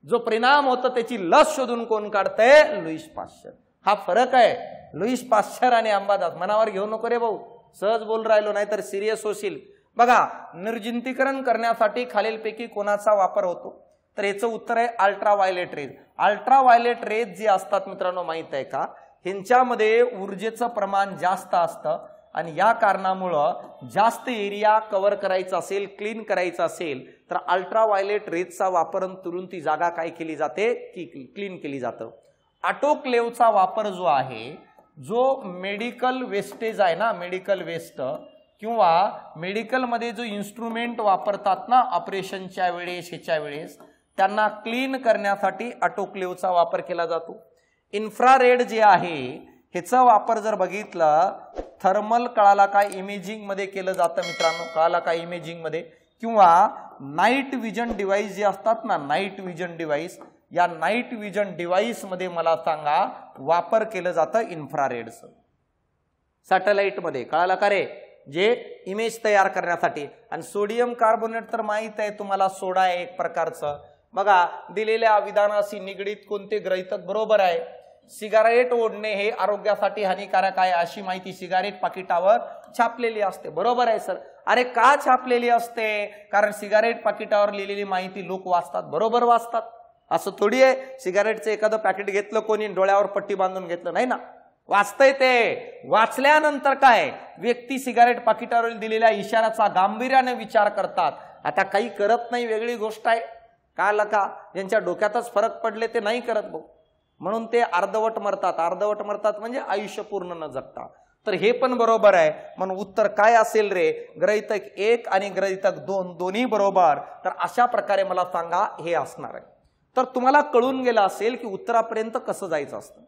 जो परिणाम होतो त्याची लस शोधून कोण काढतंय, लुईस पाश्चर. हा फरक आहे लुईस पाश्चर आणि अंबादास. मनावर घेऊ नको रे भाऊ, सहज बोल राहिलो नाहीतर सिरियस होशील. बघा निर्जंतुकीकरण करण्यासाठी खालीलपैकी कोणाचा वापर होतो, तर याचं उत्तर आहे अल्ट्राव्हायलेट रेज. अल्ट्राव्हायलेट रेज जे असतात मित्रांनो माहित आहे का, ह्यांच्यामध्ये ऊर्जेचं प्रमाण जास्त असतं आणि या कारणामुळं जास्त एरिया कव्हर करायचा असेल, क्लीन करायचा असेल तर अल्ट्राव्हायलेट रेजचा वापर करून ती जागा काय केली जाते, की क्लीन केली जातं. ऑटोक्लेव्हचा वापर जो आहे, जो मेडिकल वेस्टेज आहे ना, मेडिकल वेस्ट किंवा मेडिकलमध्ये जो इन्स्ट्रुमेंट वापरतात ना ऑपरेशनच्या वेळेस, ह्याच्या वेळेस, त्यांना क्लीन करण्यासाठी ऑटोक्लेव्हचा वापर केला जातो. इन्फ्रारेड जे आहे ह्याचा वापर जर बघितला थर्मल कळाला काय इमेजिंग मध्ये केलं जातं मित्रांनो, कळाला काय इमेजिंग मध्ये, किंवा नाईट विजन डिव्हाइस जे असतात ना, नाईट विजन डिव्हाइस, या नाईट विजन डिव्हाइस मध्ये मला सांगा वापर केलं जातं इन्फ्रारेडचं. सॅटेलाइट मध्ये कळाला का रे, जे इमेज तयार करण्यासाठी. आणि सोडियम कार्बोनेट तर माहित आहे तुम्हाला, सोडा आहे एक प्रकारचं. बघा दिलेल्या विधानाशी निगडीत कोणते गृहीतक बरोबर आहे. सिगारेट ओढणे हे आरोग्यासाठी हानिकारक आहे अशी माहिती सिगारेट पाकिटावर छापलेली असते. बरोबर आहे सर. अरे का छापलेली असते? कारण सिगारेट पाकिटावर लिहिलेली माहिती लोक वाचतात. बरोबर वाचतात. असं थोडी आहे सिगारेटचं एखादं पॅकेट घेतलं कोणी डोळ्यावर पट्टी बांधून घेतलं, नाही ना, वाचतंय ते. वाचल्यानंतर काय व्यक्ती सिगारेट पाकिटावर दिलेल्या इशाऱ्याचा गांभीर्याने विचार करतात. आता काही करत नाही वेगळी गोष्ट आहे. का ज्यांच्या डोक्यातच फरक पडले ते नाही करत भाऊ, म्हणून ते अर्धवट मरतात. अर्धवट मरतात म्हणजे आयुष्य पूर्ण न जगता. तर हे पण बरोबर आहे. म्हणून उत्तर काय असेल रे, गृहीतक 1 आणि गृहीतक 2 दोन्ही बरोबर. तर अशा प्रकारे मला सांगा हे असणार आहे. तर तुम्हाला कळून गेलं असेल की उत्तरापर्यंत कसं जायचं असतं.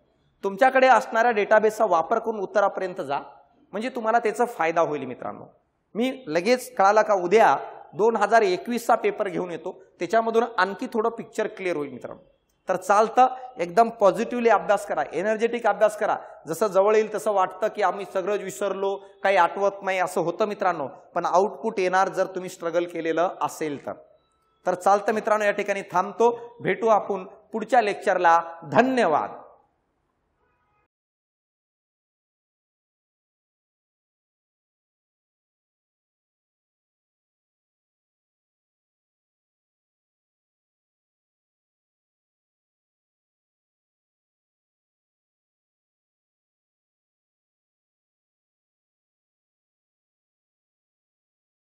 तुमच्याकडे असणाऱ्या डेटाबेसचा वापर करून उत्तरापर्यंत जा, म्हणजे तुम्हाला त्याचा फायदा होईल मित्रांनो. मी लगेच कळाला का उद्या 2021चा पेपर घेऊन येतो, त्याच्यामधून आणखी थोडं पिक्चर क्लिअर होईल मित्रांनो. तर चालतं, एकदम पॉझिटिव्हली अभ्यास करा, एनर्जेटिक अभ्यास करा. जसं जवळ येईल तसं वाटतं की आम्ही सगळं विसरलो, काही आठवत नाही, असं होतं मित्रांनो. पण आउटपुट येणार जर तुम्ही स्ट्रगल केलेलं असेल तर. तर चालतं मित्रांनो, या ठिकाणी थांबतो. भेटू आपण पुढच्या लेक्चरला. धन्यवाद.